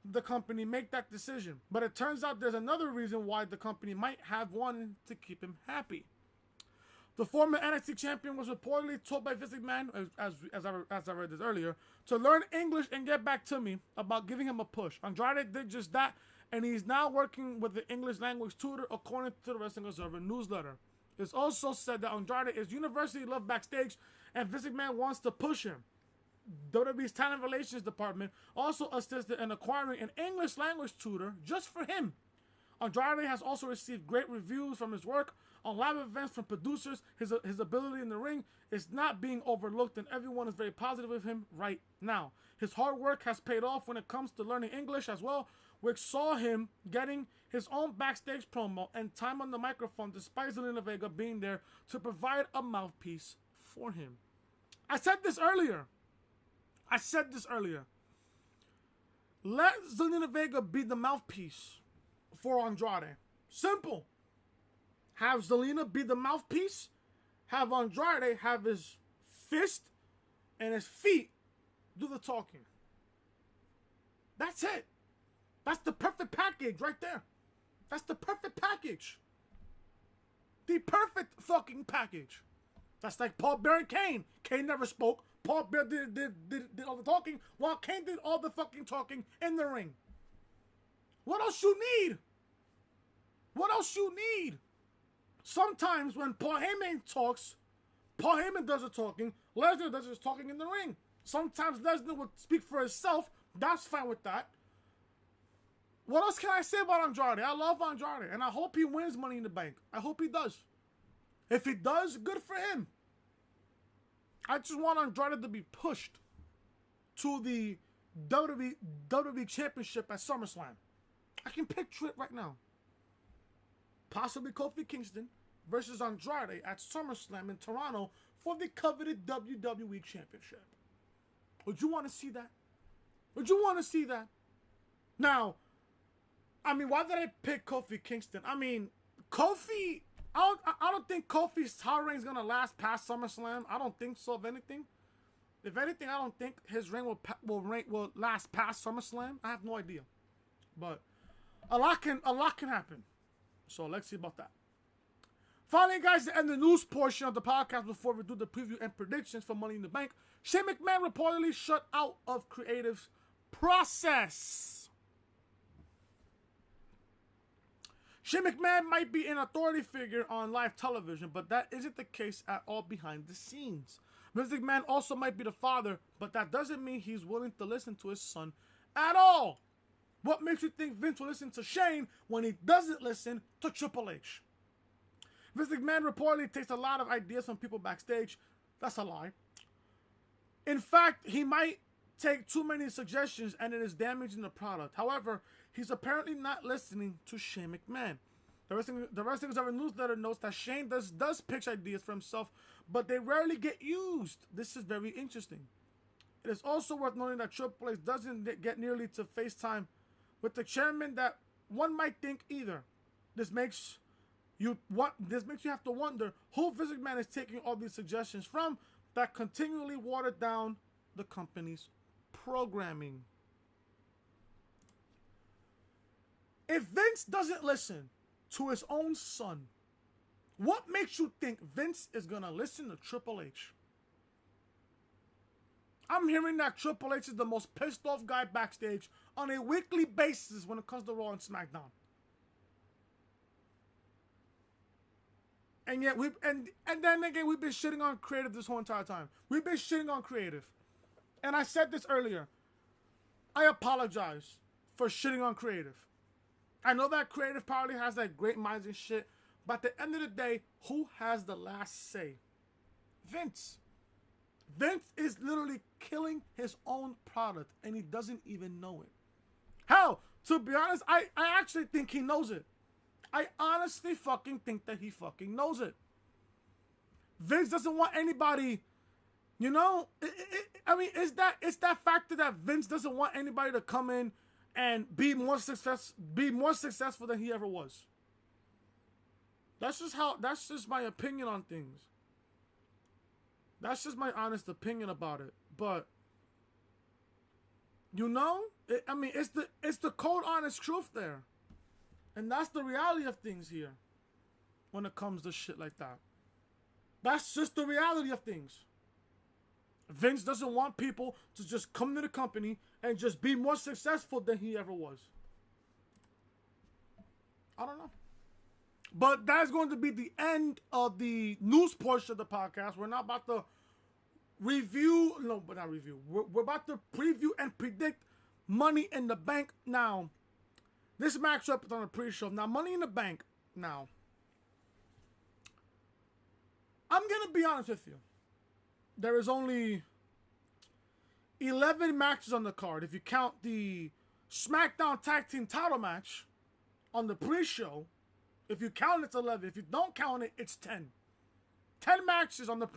the company make that decision. But it turns out there's another reason why the company might have wanted to keep him happy. The former NXT champion was reportedly told by Vince McMahon, as I read this earlier, to learn English and get back to me about giving him a push. Andrade did just that, and he's now working with the English language tutor, according to the Wrestling Observer newsletter. It's also said that Andrade is universally loved backstage, and Vince McMahon wants to push him. WWE's Talent Relations Department also assisted in acquiring an English language tutor just for him. Andrade has also received great reviews from his work on live events from producers. His ability in the ring is not being overlooked, and everyone is very positive of him right now. His hard work has paid off when it comes to learning English as well, which saw him getting his own backstage promo and time on the microphone, despite Zelina Vega being there to provide a mouthpiece for him. I said this earlier. Let Zelina Vega be the mouthpiece for Andrade. Simple. Have Zelina be the mouthpiece. Have Andrade have his fist and his feet do the talking. That's it. That's the perfect package right there. That's the perfect package. The perfect fucking package. That's like Paul Bear and Kane. Kane never spoke. Paul Bear did all the talking, while Kane did all the fucking talking in the ring. What else you need? What else you need? Sometimes when Paul Heyman talks, Paul Heyman does the talking. Lesnar does his talking in the ring. Sometimes Lesnar would speak for himself. That's fine with that. What else can I say about Andrade? I love Andrade, and I hope he wins Money in the Bank. I hope he does. If he does, good for him. I just want Andrade to be pushed to the WWE Championship at SummerSlam. I can picture it right now. Possibly Kofi Kingston versus Andrade at SummerSlam in Toronto for the coveted WWE Championship. Would you want to see that? Would you want to see that? Now, I mean, why did I pick Kofi Kingston? I mean, Kofi, I don't think Kofi's title reign is going to last past SummerSlam. I don't think so, if anything. If anything, I don't think his reign will last past SummerSlam. I have no idea. But a lot can happen. So let's see about that. Finally, guys, to end the news portion of the podcast before we do the preview and predictions for Money in the Bank, Shane McMahon reportedly shut out of creative process. Shane McMahon might be an authority figure on live television, but that isn't the case at all behind the scenes. Vince McMahon also might be the father, but that doesn't mean he's willing to listen to his son at all. What makes you think Vince will listen to Shane when he doesn't listen to Triple H? Vince McMahon reportedly takes a lot of ideas from people backstage. That's a lie. In fact, he might take too many suggestions and it is damaging the product. However, he's apparently not listening to Shane McMahon. The Wrestling Observer newsletter notes that Shane does pitch ideas for himself, but they rarely get used. This is very interesting. It is also worth noting that Triple H doesn't get nearly to FaceTime with the chairman that one might think either. This makes you have to wonder who Vince McMahon is taking all these suggestions from that continually water down the company's programming. If Vince doesn't listen to his own son, what makes you think Vince is going to listen to Triple H? I'm hearing that Triple H is the most pissed off guy backstage on a weekly basis when it comes to Raw and SmackDown. And yet and then again, we've been shitting on creative this whole entire time. We've been shitting on creative. And I said this earlier. I apologize for shitting on creative. I know that creative probably has like great minds and shit, but at the end of the day, who has the last say? Vince. Vince is literally killing his own product, and he doesn't even know it. Hell, to be honest, I actually think he knows it. I honestly fucking think that he fucking knows it. Vince doesn't want anybody, you know, it's that factor that Vince doesn't want anybody to come in and be more successful than he ever was. That's just my opinion on things. That's just my honest opinion about it. But you know, it's the cold honest truth there. And that's the reality of things here when it comes to shit like that. That's just the reality of things. Vince doesn't want people to just come to the company and just be more successful than he ever was. I don't know. But that's going to be the end of the news portion of the podcast. We're not about to review. No, but not review. We're about to preview and predict Money in the Bank now. This matchup is on the pre-show. Now, Money in the Bank now. I'm going to be honest with you. There is only 11 matches on the card. If you count the SmackDown Tag Team title match on the pre-show, if you count it, it's 11. If you don't count it, it's 10. 10 matches on the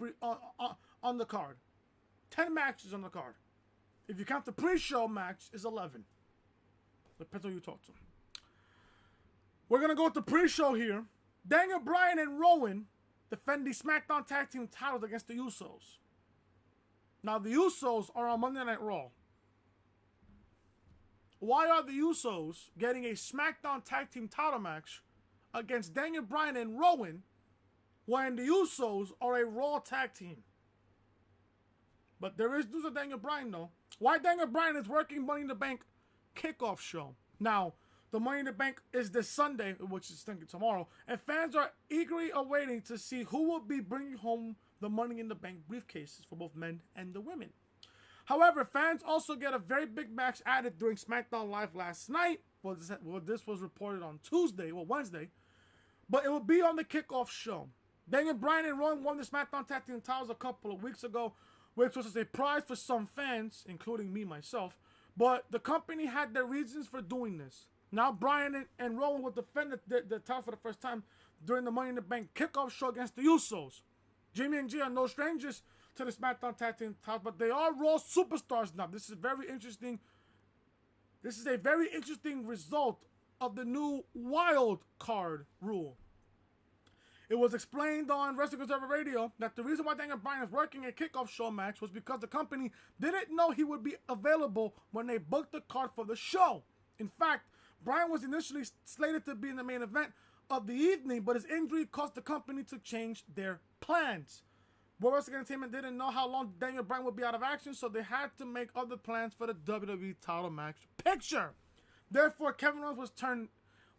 on the card. 10 matches on the card. If you count the pre-show match, it's 11. Depends on who you talk to. We're going to go with the pre-show here. Daniel Bryan and Rowan defend the SmackDown Tag Team titles against the Usos. Now, the Usos are on Monday Night Raw. Why are the Usos getting a SmackDown Tag Team title match against Daniel Bryan and Rowan when the Usos are a Raw tag team? But there is news of Daniel Bryan, though. Why Daniel Bryan is working Money in the Bank Kickoff Show. Now, the Money in the Bank is this Sunday, which is thinking tomorrow, and fans are eagerly awaiting to see who will be bringing home the Money in the Bank briefcases for both men and the women. However, fans also get a very big match added during SmackDown Live last night. Well, this was reported on Wednesday, but it will be on the Kickoff Show. Daniel Bryan and Rowan won the SmackDown Tag Team titles a couple of weeks ago, which was a surprise for some fans, including me myself, but the company had their reasons for doing this. Now Bryan and Rowan will defend the title for the first time during the Money in the Bank Kickoff Show against the Usos. Jimmy and G are no strangers to the SmackDown Tag Team titles, but they are Raw superstars now. This is very interesting. This is a very interesting result of the new wild card rule. It was explained on Wrestling Observer Radio that the reason why Daniel Bryan is working a kickoff show match was because the company didn't know he would be available when they booked the card for the show. In fact, Bryan was initially slated to be in the main event of the evening, but his injury caused the company to change their plans. World Wrestling Entertainment didn't know how long Daniel Bryan would be out of action, so they had to make other plans for the WWE title match picture. Therefore, Kevin Owens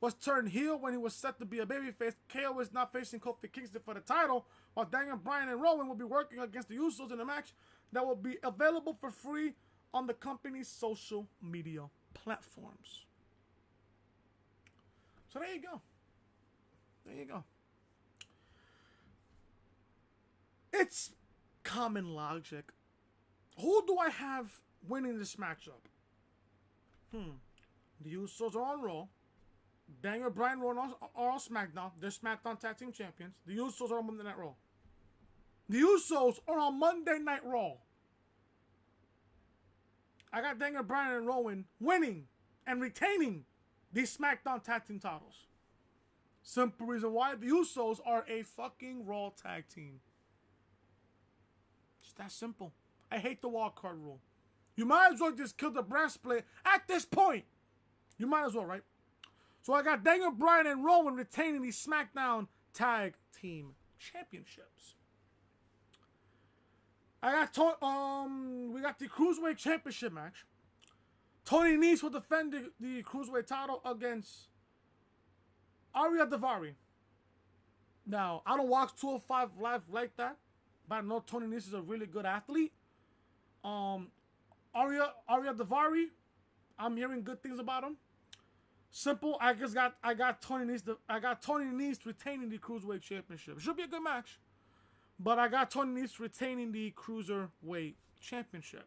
was turned heel when he was set to be a babyface. KO is now facing Kofi Kingston for the title, while Daniel Bryan and Rowan will be working against the Usos in a match that will be available for free on the company's social media platforms. So there you go. There you go. It's common logic. Who do I have winning this matchup? The Usos are on Raw. Daniel Bryan and Rowan are on SmackDown. They're SmackDown Tag Team Champions. The Usos are on Monday Night Raw. The Usos are on Monday Night Raw. I got Daniel Bryan and Rowan winning and retaining these SmackDown Tag Team titles. Simple reason why the Usos are a fucking Raw tag team. It's that simple. I hate the wild card rule. You might as well just kill the brand split at this point. You might as well, right? So I got Daniel Bryan and Rowan retaining these SmackDown Tag Team Championships. We got the Cruiserweight Championship match. Tony Nese will defend the Cruiserweight title against Ariya Daivari. Now, I don't watch 205 Live like that, but I know Tony Nese is a really good athlete. Ariya Daivari, I'm hearing good things about him. Simple. I got Tony Nese retaining the Cruiserweight Championship. It should be a good match, but I got Tony Nese retaining the Cruiserweight Championship.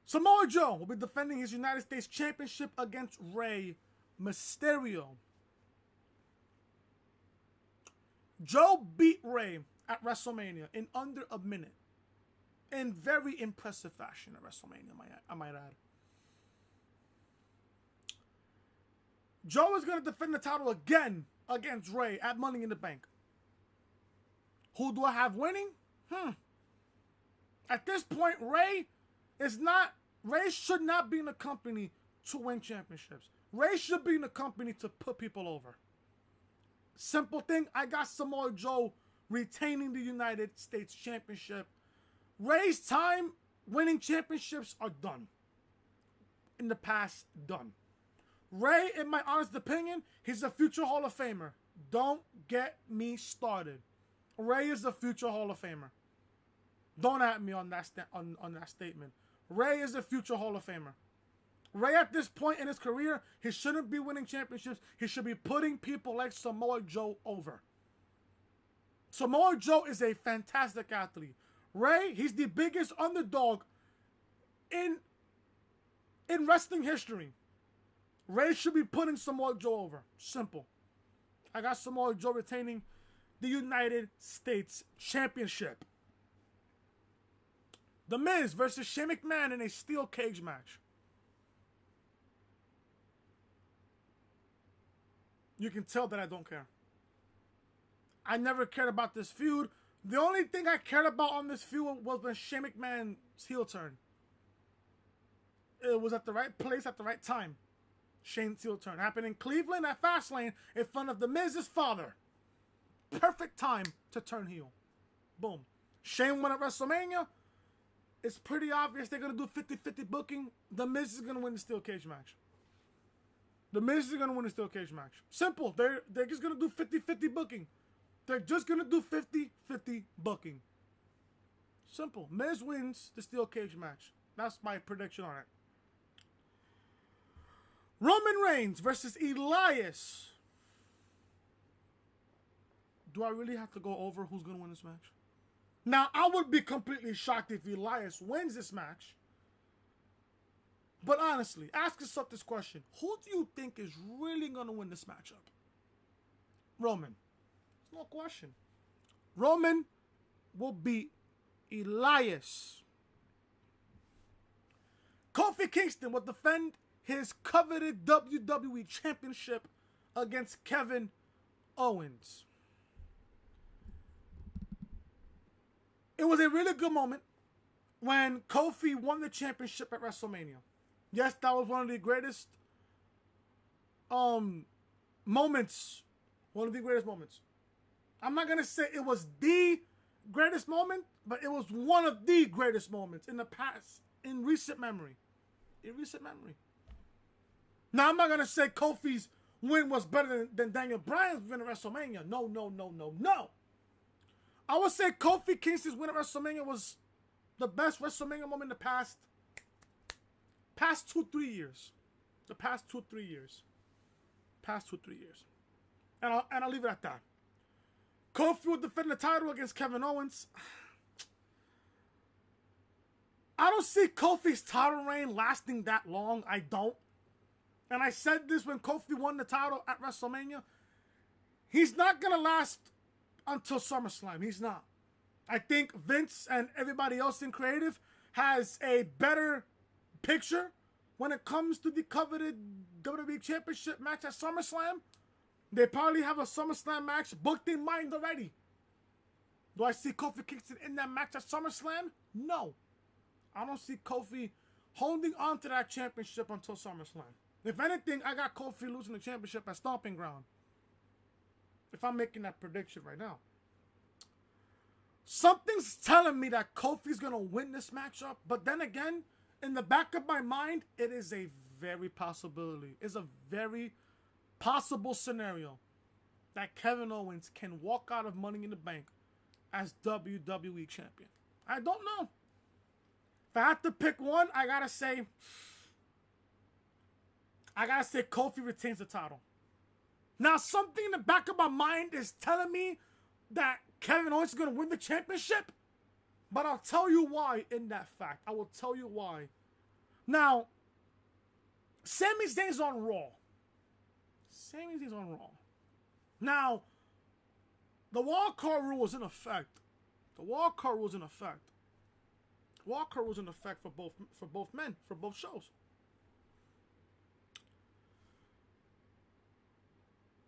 Samoa Joe will be defending his United States Championship against Rey Mysterio. Joe beat Rey at WrestleMania in under a minute. In very impressive fashion at WrestleMania, I might add. Joe is going to defend the title again against Rey at Money in the Bank. Who do I have winning? At this point, Rey should not be in the company to win championships. Rey should be in the company to put people over. Simple thing, I got Samoa Joe retaining the United States Championship. Rey's time winning championships are done. In the past, done. Rey, in my honest opinion, he's a future Hall of Famer. Don't get me started. Rey is a future Hall of Famer. Don't at me on that statement. Rey is a future Hall of Famer. Rey, at this point in his career, he shouldn't be winning championships. He should be putting people like Samoa Joe over. Samoa Joe is a fantastic athlete. Rey, he's the biggest underdog in wrestling history. Rey should be putting Samoa Joe over. Simple. I got Samoa Joe retaining the United States Championship. The Miz versus Shane McMahon in a steel cage match. You can tell that I don't care. I never cared about this feud. The only thing I cared about on this feud was when Shane McMahon's heel turn. It was at the right place at the right time. Shane's heel turn happened in Cleveland at Fastlane in front of The Miz's father. Perfect time to turn heel. Boom. Shane won at WrestleMania. It's pretty obvious they're going to do 50-50 booking. The Miz is going to win the steel cage match. The Miz is going to win the steel cage match. Simple. They're just going to do 50-50 booking. They're just going to do 50-50 booking. Simple. Miz wins the steel cage match. That's my prediction on it. Roman Reigns versus Elias. Do I really have to go over who's going to win this match? Now, I would be completely shocked if Elias wins this match. But honestly, ask yourself this question. Who do you think is really going to win this matchup? Roman. There's no question. Roman will beat Elias. Kofi Kingston will defend his coveted WWE Championship against Kevin Owens. It was a really good moment when Kofi won the championship at WrestleMania. Yes, that was one of the greatest moments. One of the greatest moments. I'm not going to say it was the greatest moment, but it was one of the greatest moments in the past, in recent memory. In recent memory. Now, I'm not going to say Kofi's win was better than Daniel Bryan's win at WrestleMania. No. I would say Kofi Kingston's win at WrestleMania was the best WrestleMania moment in the past 2-3 years. The past 2-3 years. Past 2-3 years. And I'll leave it at that. Kofi will defend the title against Kevin Owens. I don't see Kofi's title reign lasting that long. I don't. And I said this when Kofi won the title at WrestleMania. He's not going to last until SummerSlam. He's not. I think Vince and everybody else in creative has a better picture when it comes to the coveted WWE Championship match at SummerSlam. They probably have a SummerSlam match booked in mind already. Do I see Kofi Kingston in that match at SummerSlam? No. I don't see Kofi holding on to that championship until SummerSlam. If anything, I got Kofi losing the championship at Stomping Ground. If I'm making that prediction right now. Something's telling me that Kofi's going to win this matchup. But then again, in the back of my mind, it is a very possibility. It's a very possible scenario that Kevin Owens can walk out of Money in the Bank as WWE champion. I don't know. If I have to pick one, I gotta say Kofi retains the title. Now, something in the back of my mind is telling me that Kevin Owens is gonna win the championship, but I'll tell you why in that fact. I will tell you why. Now, Sami Zayn's on Raw. Sami Zayn's on Raw. Now, the wild card rule was in effect. The wild card rule was in effect. Wild card was in effect for both men, for both shows.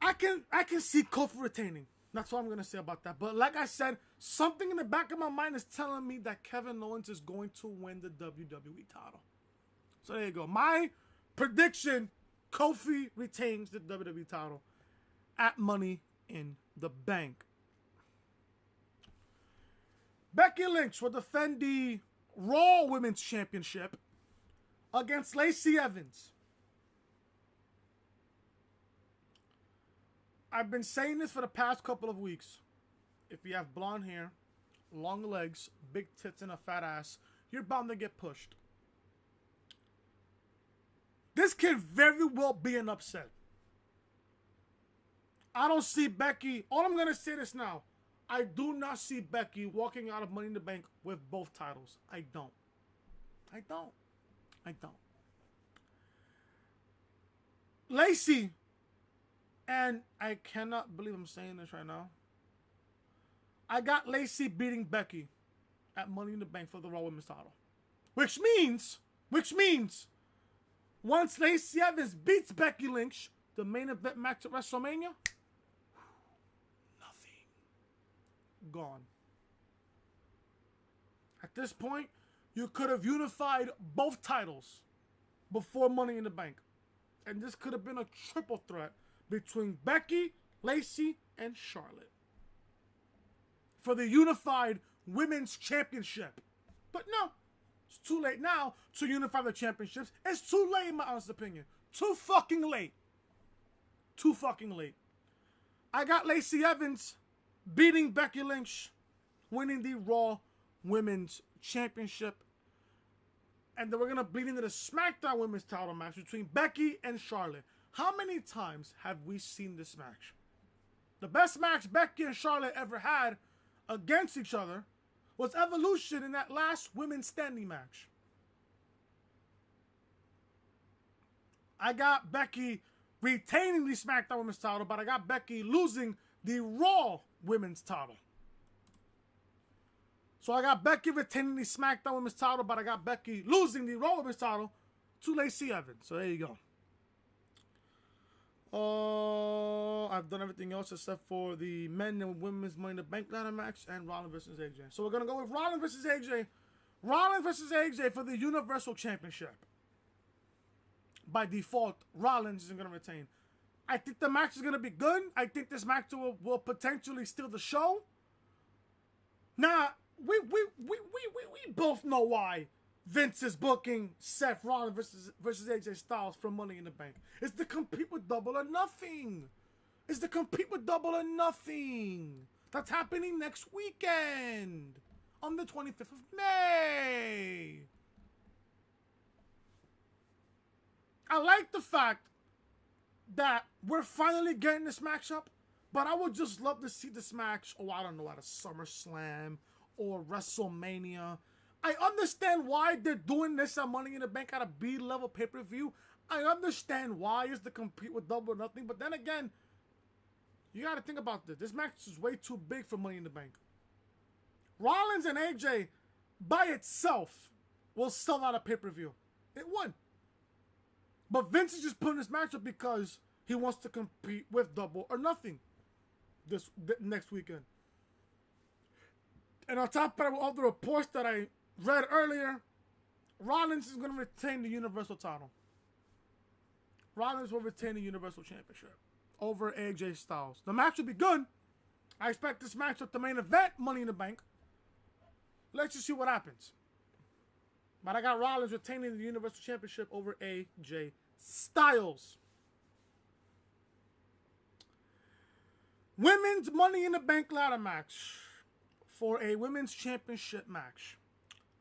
I can see Kofi retaining. That's what I'm gonna say about that. But like I said, something in the back of my mind is telling me that Kevin Owens is going to win the WWE title. So there you go. My prediction: Kofi retains the WWE title at Money in the Bank. Becky Lynch will defend the Raw Women's Championship against Lacey Evans. I've been saying this for the past couple of weeks. If you have blonde hair, long legs, big tits, and a fat ass, you're bound to get pushed. This could very well be an upset. I don't see Becky. All I'm going to say this now. I do not see Becky walking out of Money in the Bank with both titles. I don't. Lacey, and I cannot believe I'm saying this right now, I got Lacey beating Becky at Money in the Bank for the Raw Women's title. Which means, once Lacey Evans beats Becky Lynch, the main event match at WrestleMania, nothing. Gone. At this point, you could have unified both titles before Money in the Bank. And this could have been a triple threat between Becky, Lacey, and Charlotte for the unified Women's Championship. But no, it's too late now to unify the championships. It's too late, in my honest opinion. Too fucking late. I got Lacey Evans beating Becky Lynch, winning the Raw Women's Championship. And then we're going to bleed into the SmackDown Women's title match between Becky and Charlotte. How many times have we seen this match? The best match Becky and Charlotte ever had against each other was Evolution in that last women's standing match. I got Becky retaining the SmackDown Women's title, but I got Becky losing the Raw Women's title. So I got Becky retaining the SmackDown Women's title, but I got Becky losing the Raw Women's title to Lacey Evans. So there you go. I've done everything else except for the men and women's Money in the Bank ladder match and Rollins versus AJ. So we're going to go with Rollins versus AJ. Rollins versus AJ for the Universal Championship. By default, Rollins isn't going to retain. I think the match is going to be good. I think this match will potentially steal the show. Now, we both know why Vince is booking Seth Rollins versus AJ Styles for Money in the Bank. It's to compete with Double or Nothing. That's happening next weekend on the 25th of May. I like the fact that we're finally getting this matchup, but I would just love to see this match, I don't know, at a SummerSlam or WrestleMania. I understand why they're doing this at Money in the Bank at a B-level pay-per-view. I understand why it's to compete with Double or Nothing, but then again, you got to think about this. This match is way too big for Money in the Bank. Rollins and AJ, by itself, will sell out a pay-per-view. It would. But Vince is just putting this match up because he wants to compete with Double or Nothing this next weekend. And on top of all the reports that I read earlier, Rollins is going to retain the Universal title. Rollins will retain the Universal Championship over AJ Styles. The match will be good. I expect this match at the main event, Money in the Bank. Let's just see what happens. But I got Rollins retaining the Universal Championship over AJ Styles. Women's Money in the Bank ladder match for a women's championship match.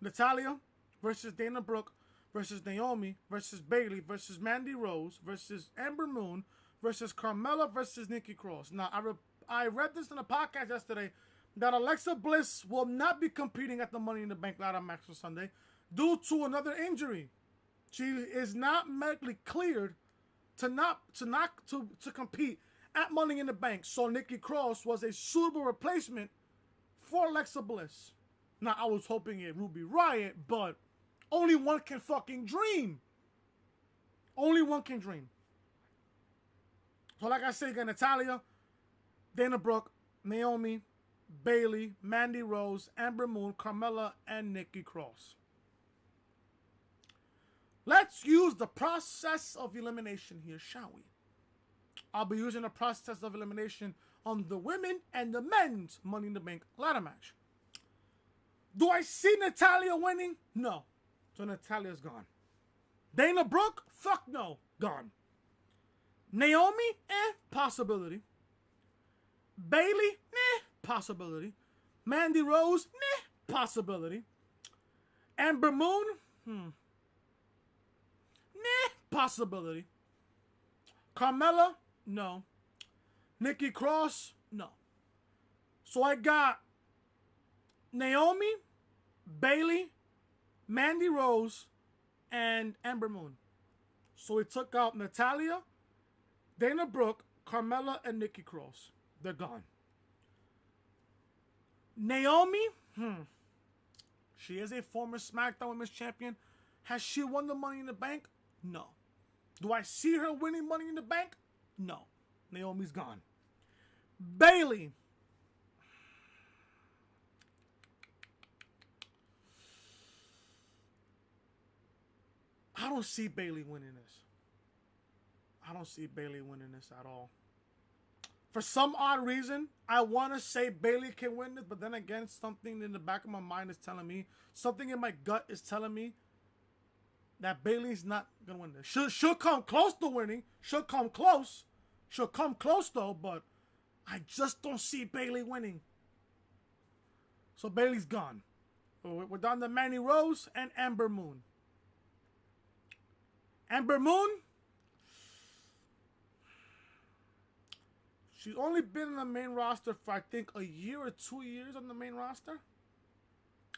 Natalya versus Dana Brooke versus Naomi versus Bayley versus Mandy Rose versus Ember Moon versus Carmella versus Nikki Cross. Now, I read this in a podcast yesterday that Alexa Bliss will not be competing at the Money in the Bank ladder match on Sunday due to another injury. She is not medically cleared to compete at Money in the Bank. So Nikki Cross was a suitable replacement for Alexa Bliss. Now, I was hoping it Ruby Riott, but only one can fucking dream. Only one can dream. So like I said, you got Natalya, Dana Brooke, Naomi, Bayley, Mandy Rose, Ember Moon, Carmella, and Nikki Cross. Let's use the process of elimination here, shall we? I'll be using the process of elimination on the women and the men's Money in the Bank ladder match. Do I see Natalya winning? No. So Natalya's gone. Dana Brooke? Fuck no. Gone. Naomi? Possibility. Bayley? Possibility. Mandy Rose? Possibility. Ember Moon? Possibility. Carmella? No. Nikki Cross? No. So I got Naomi, Bayley, Mandy Rose, and Ember Moon. So we took out Natalya, Dana Brooke, Carmella, and Nikki Cross. They're gone. Naomi? She is a former SmackDown Women's Champion. Has she won the Money in the Bank? No. Do I see her winning Money in the Bank? No. Naomi's gone. Bayley. I don't see Bayley winning this. I don't see Bayley winning this at all. For some odd reason, I want to say Bayley can win this, but then again, something in the back of my mind is telling me, something in my gut is telling me that Bayley's not going to win this. She'll come close to winning. She'll come close. She'll come close, though, but I just don't see Bayley winning. So Bayley's gone. We're down to Mandy Rose and Ember Moon. Ember Moon, she's only been on the main roster for, I think, a year or 2 years on the main roster.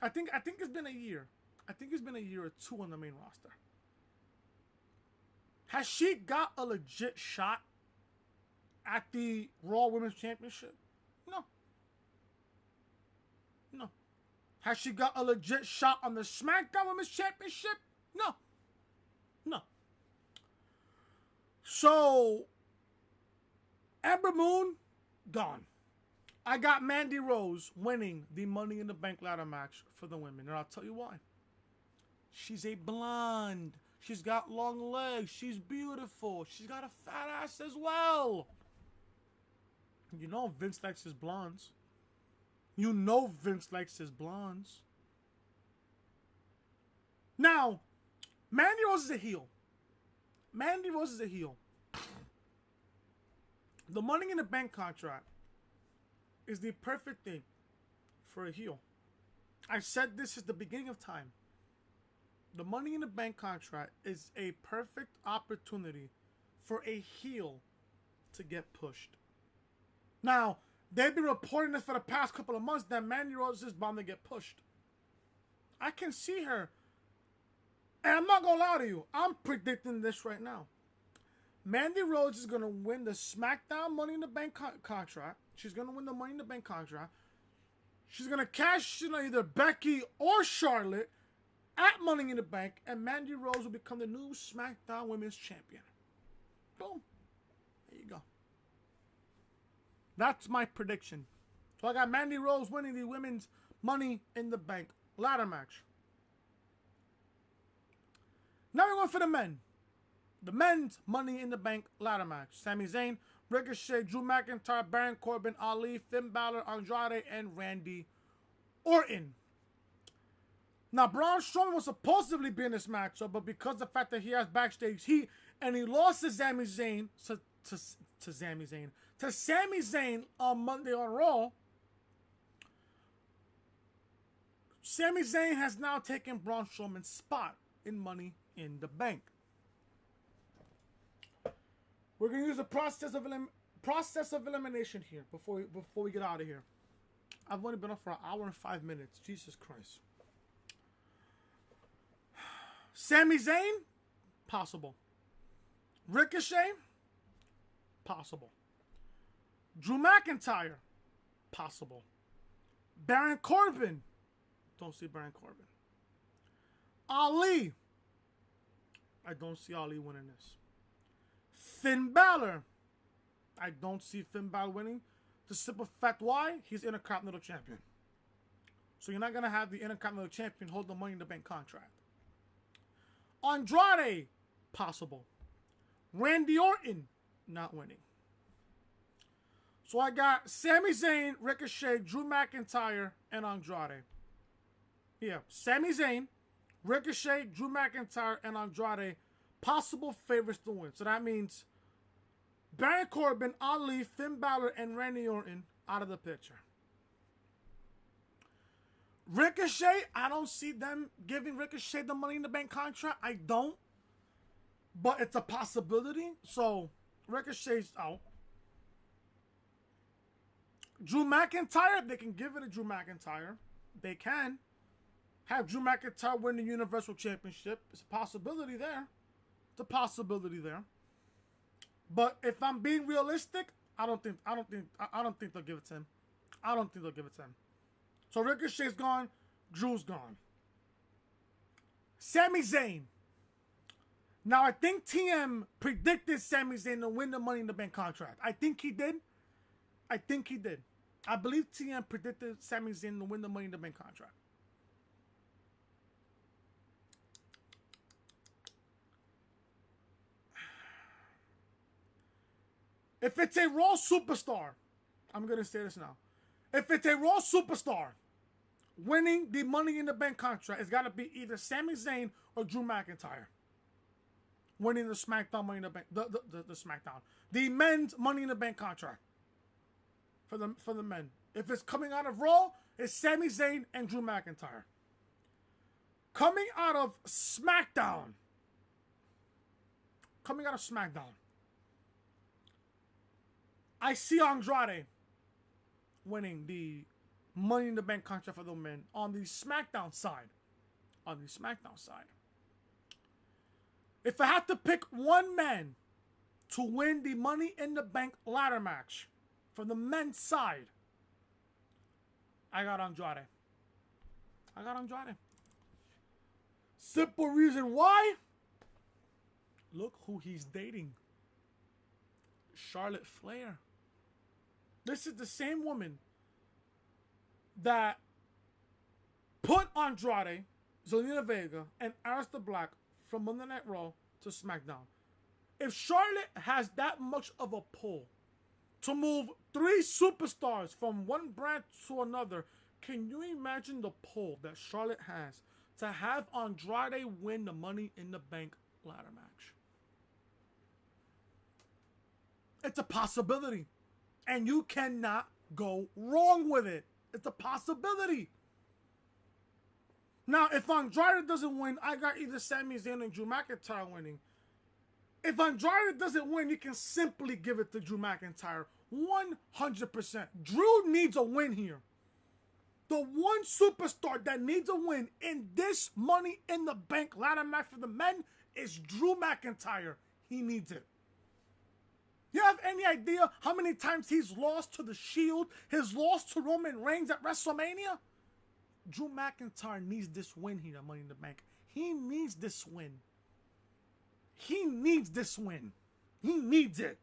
I think it's been a year. I think it's been a year or two on the main roster. Has she got a legit shot at the Raw Women's Championship? No. No. Has she got a legit shot on the SmackDown Women's Championship? No. No. So, Ember Moon, gone. I got Mandy Rose winning the Money in the Bank ladder match for the women. And I'll tell you why. She's a blonde. She's got long legs. She's beautiful. She's got a fat ass as well. You know Vince likes his blondes. You know Vince likes his blondes. Now, Mandy Rose is a heel. Mandy Rose is a heel. The Money in the Bank contract is the perfect thing for a heel. I said this is the beginning of time. The Money in the Bank contract is a perfect opportunity for a heel to get pushed. Now, they've been reporting this for the past couple of months that Mandy Rose is bound to get pushed. I can see her. And I'm not going to lie to you. I'm predicting this right now. Mandy Rose is going to win the SmackDown Money in the Bank contract. She's going to win the Money in the Bank contract. She's going to cash in either Becky or Charlotte at Money in the Bank. And Mandy Rose will become the new SmackDown Women's Champion. Boom. There you go. That's my prediction. So I got Mandy Rose winning the Women's Money in the Bank ladder match. Now we're going for the men. the men's Money in the Bank ladder match. Sami Zayn, Ricochet, Drew McIntyre, Baron Corbin, Ali, Finn Balor, Andrade, and Randy Orton. Now, Braun Strowman was supposedly be in this matchup, but because of the fact that he has backstage heat and he lost to Sami Zayn to Sami Zayn on Monday on Raw, Sami Zayn has now taken Braun Strowman's spot in Money in the Bank. We're gonna use the process of elimination here before we get out of here. I've only been up for an hour and 5 minutes. Jesus Christ. Sami Zayn, possible. Ricochet, possible. Drew McIntyre, possible. Baron Corbin, don't see Baron Corbin. Ali, I don't see Ali winning this. Finn Balor, I don't see Finn Balor winning. The simple fact why, he's Intercontinental Champion. So you're not going to have the Intercontinental Champion hold the Money in the Bank contract. Andrade, possible. Randy Orton, not winning. So I got Sami Zayn, Ricochet, Drew McIntyre, and Andrade. Yeah, Sami Zayn, Ricochet, Drew McIntyre, and Andrade, possible favorites to win. So that means Baron Corbin, Ali, Finn Balor, and Randy Orton out of the picture. Ricochet, I don't see them giving Ricochet the Money in the Bank contract. I don't. But it's a possibility. So, Ricochet's out. Drew McIntyre, they can give it to Drew McIntyre. They can. Have Drew McIntyre win the Universal Championship. It's a possibility there. It's a possibility there. But if I'm being realistic, I don't think they'll give it to him. I don't think they'll give it to him. So Ricochet's gone, Drew's gone. Sami Zayn. Now I think TM predicted Sami Zayn to win the Money in the Bank contract. I think he did. I believe TM predicted Sami Zayn to win the Money in the Bank contract. If it's a Raw superstar, I'm going to say this now. If it's a Raw superstar winning the Money in the Bank contract, it's got to be either Sami Zayn or Drew McIntyre winning the SmackDown Money in the Bank, the SmackDown, the men's Money in the Bank contract for the men. If it's coming out of Raw, it's Sami Zayn and Drew McIntyre. Coming out of SmackDown, I see Andrade winning the Money in the Bank contract for the men on the SmackDown side. If I had to pick one man to win the Money in the Bank ladder match from the men's side, I got Andrade. Simple reason why. Look who he's dating. Charlotte Flair. This is the same woman that put Andrade, Zelina Vega, and Aleister Black from Monday Night Raw to SmackDown. If Charlotte has that much of a pull to move 3 superstars from one brand to another, can you imagine the pull that Charlotte has to have Andrade win the Money in the Bank ladder match? It's a possibility. And you cannot go wrong with it. It's a possibility. Now, if Andrade doesn't win, I got either Sami Zayn and Drew McIntyre winning. If Andrade doesn't win, you can simply give it to Drew McIntyre. 100%. Drew needs a win here. The one superstar that needs a win in this Money in the Bank ladder match for the men is Drew McIntyre. He needs it. You have any idea how many times he's lost to The Shield? His loss to Roman Reigns at WrestleMania? Drew McIntyre needs this win here at Money in the Bank. He needs this win. He needs it.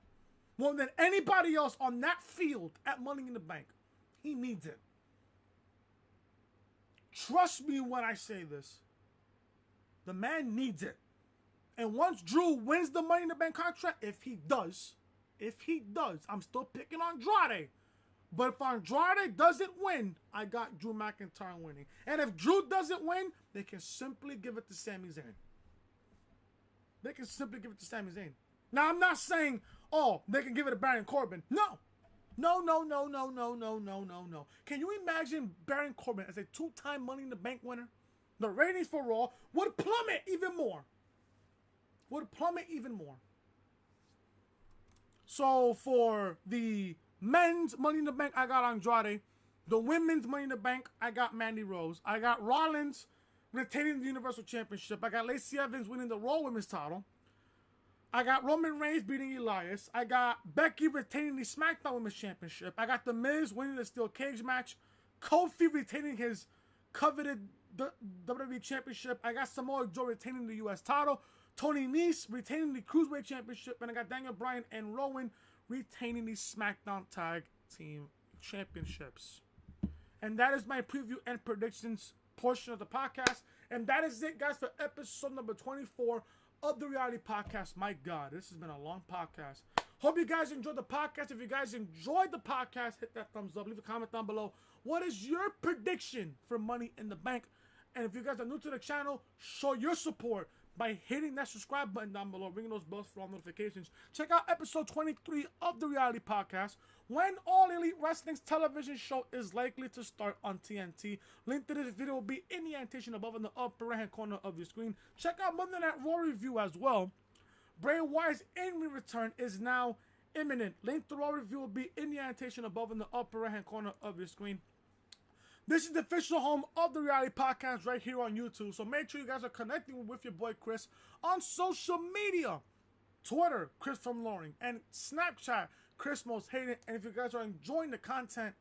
More than anybody else on that field at Money in the Bank. He needs it. Trust me when I say this. The man needs it. And once Drew wins the Money in the Bank contract, if he does, I'm still picking Andrade. But if Andrade doesn't win, I got Drew McIntyre winning. And if Drew doesn't win, they can simply give it to Sami Zayn. Now, I'm not saying, oh, they can give it to Baron Corbin. No. No. Can you imagine Baron Corbin as a 2-time Money in the Bank winner? The ratings for Raw would plummet even more. So for the men's Money in the Bank, I got Andrade. The women's Money in the Bank, I got Mandy Rose. I got Rollins retaining the Universal Championship. I got Lacey Evans winning the Raw Women's title. I got Roman Reigns beating Elias. I got Becky retaining the SmackDown Women's Championship. I got The Miz winning the Steel Cage match. Kofi retaining his coveted WWE Championship. I got Samoa Joe retaining the U.S. title. Tony Nese retaining the Cruiserweight Championship. And I got Daniel Bryan and Rowan retaining the SmackDown Tag Team Championships. And that is my preview and predictions portion of the podcast. And that is it, guys, for episode number 24 of the Reality Podcast. My God, this has been a long podcast. Hope you guys enjoyed the podcast. If you guys enjoyed the podcast, hit that thumbs up. Leave a comment down below. What is your prediction for Money in the Bank? And if you guys are new to the channel, show your support by hitting that subscribe button down below, ringing those bells for all notifications. Check out episode 23 of the Reality Podcast, when All Elite Wrestling's television show is likely to start on TNT. Link to this video will be in the annotation above in the upper right hand corner of your screen. Check out Monday Night Raw review as well. Bray Wyatt's in-ring return is now imminent. Link to Raw review will be in the annotation above in the upper right hand corner of your screen. This is the official home of the Reality Podcast right here on YouTube. So make sure you guys are connecting with your boy Chris on social media. Twitter, Chris from Loring. And Snapchat, Chris Most Hated. And if you guys are enjoying the content,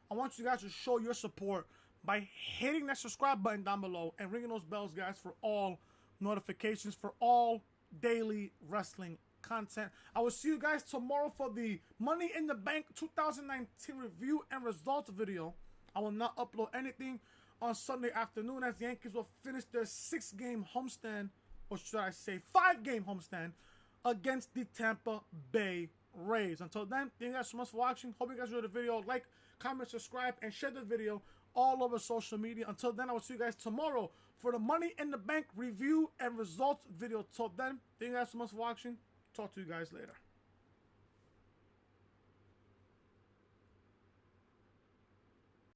I want you guys to show your support by hitting that subscribe button down below and ringing those bells, guys, for all notifications, for all daily wrestling content. I will see you guys tomorrow for the Money in the Bank 2019 review and results video. I will not upload anything on Sunday afternoon as the Yankees will finish their 6-game homestand, or should I say 5-game homestand, against the Tampa Bay Rays. Until then, thank you guys so much for watching. Hope you guys enjoyed the video. Like, comment, subscribe, and share the video all over social media. Until then, I will see you guys tomorrow for the Money in the Bank review and results video. Till then, thank you guys so much for watching. Talk to you guys later.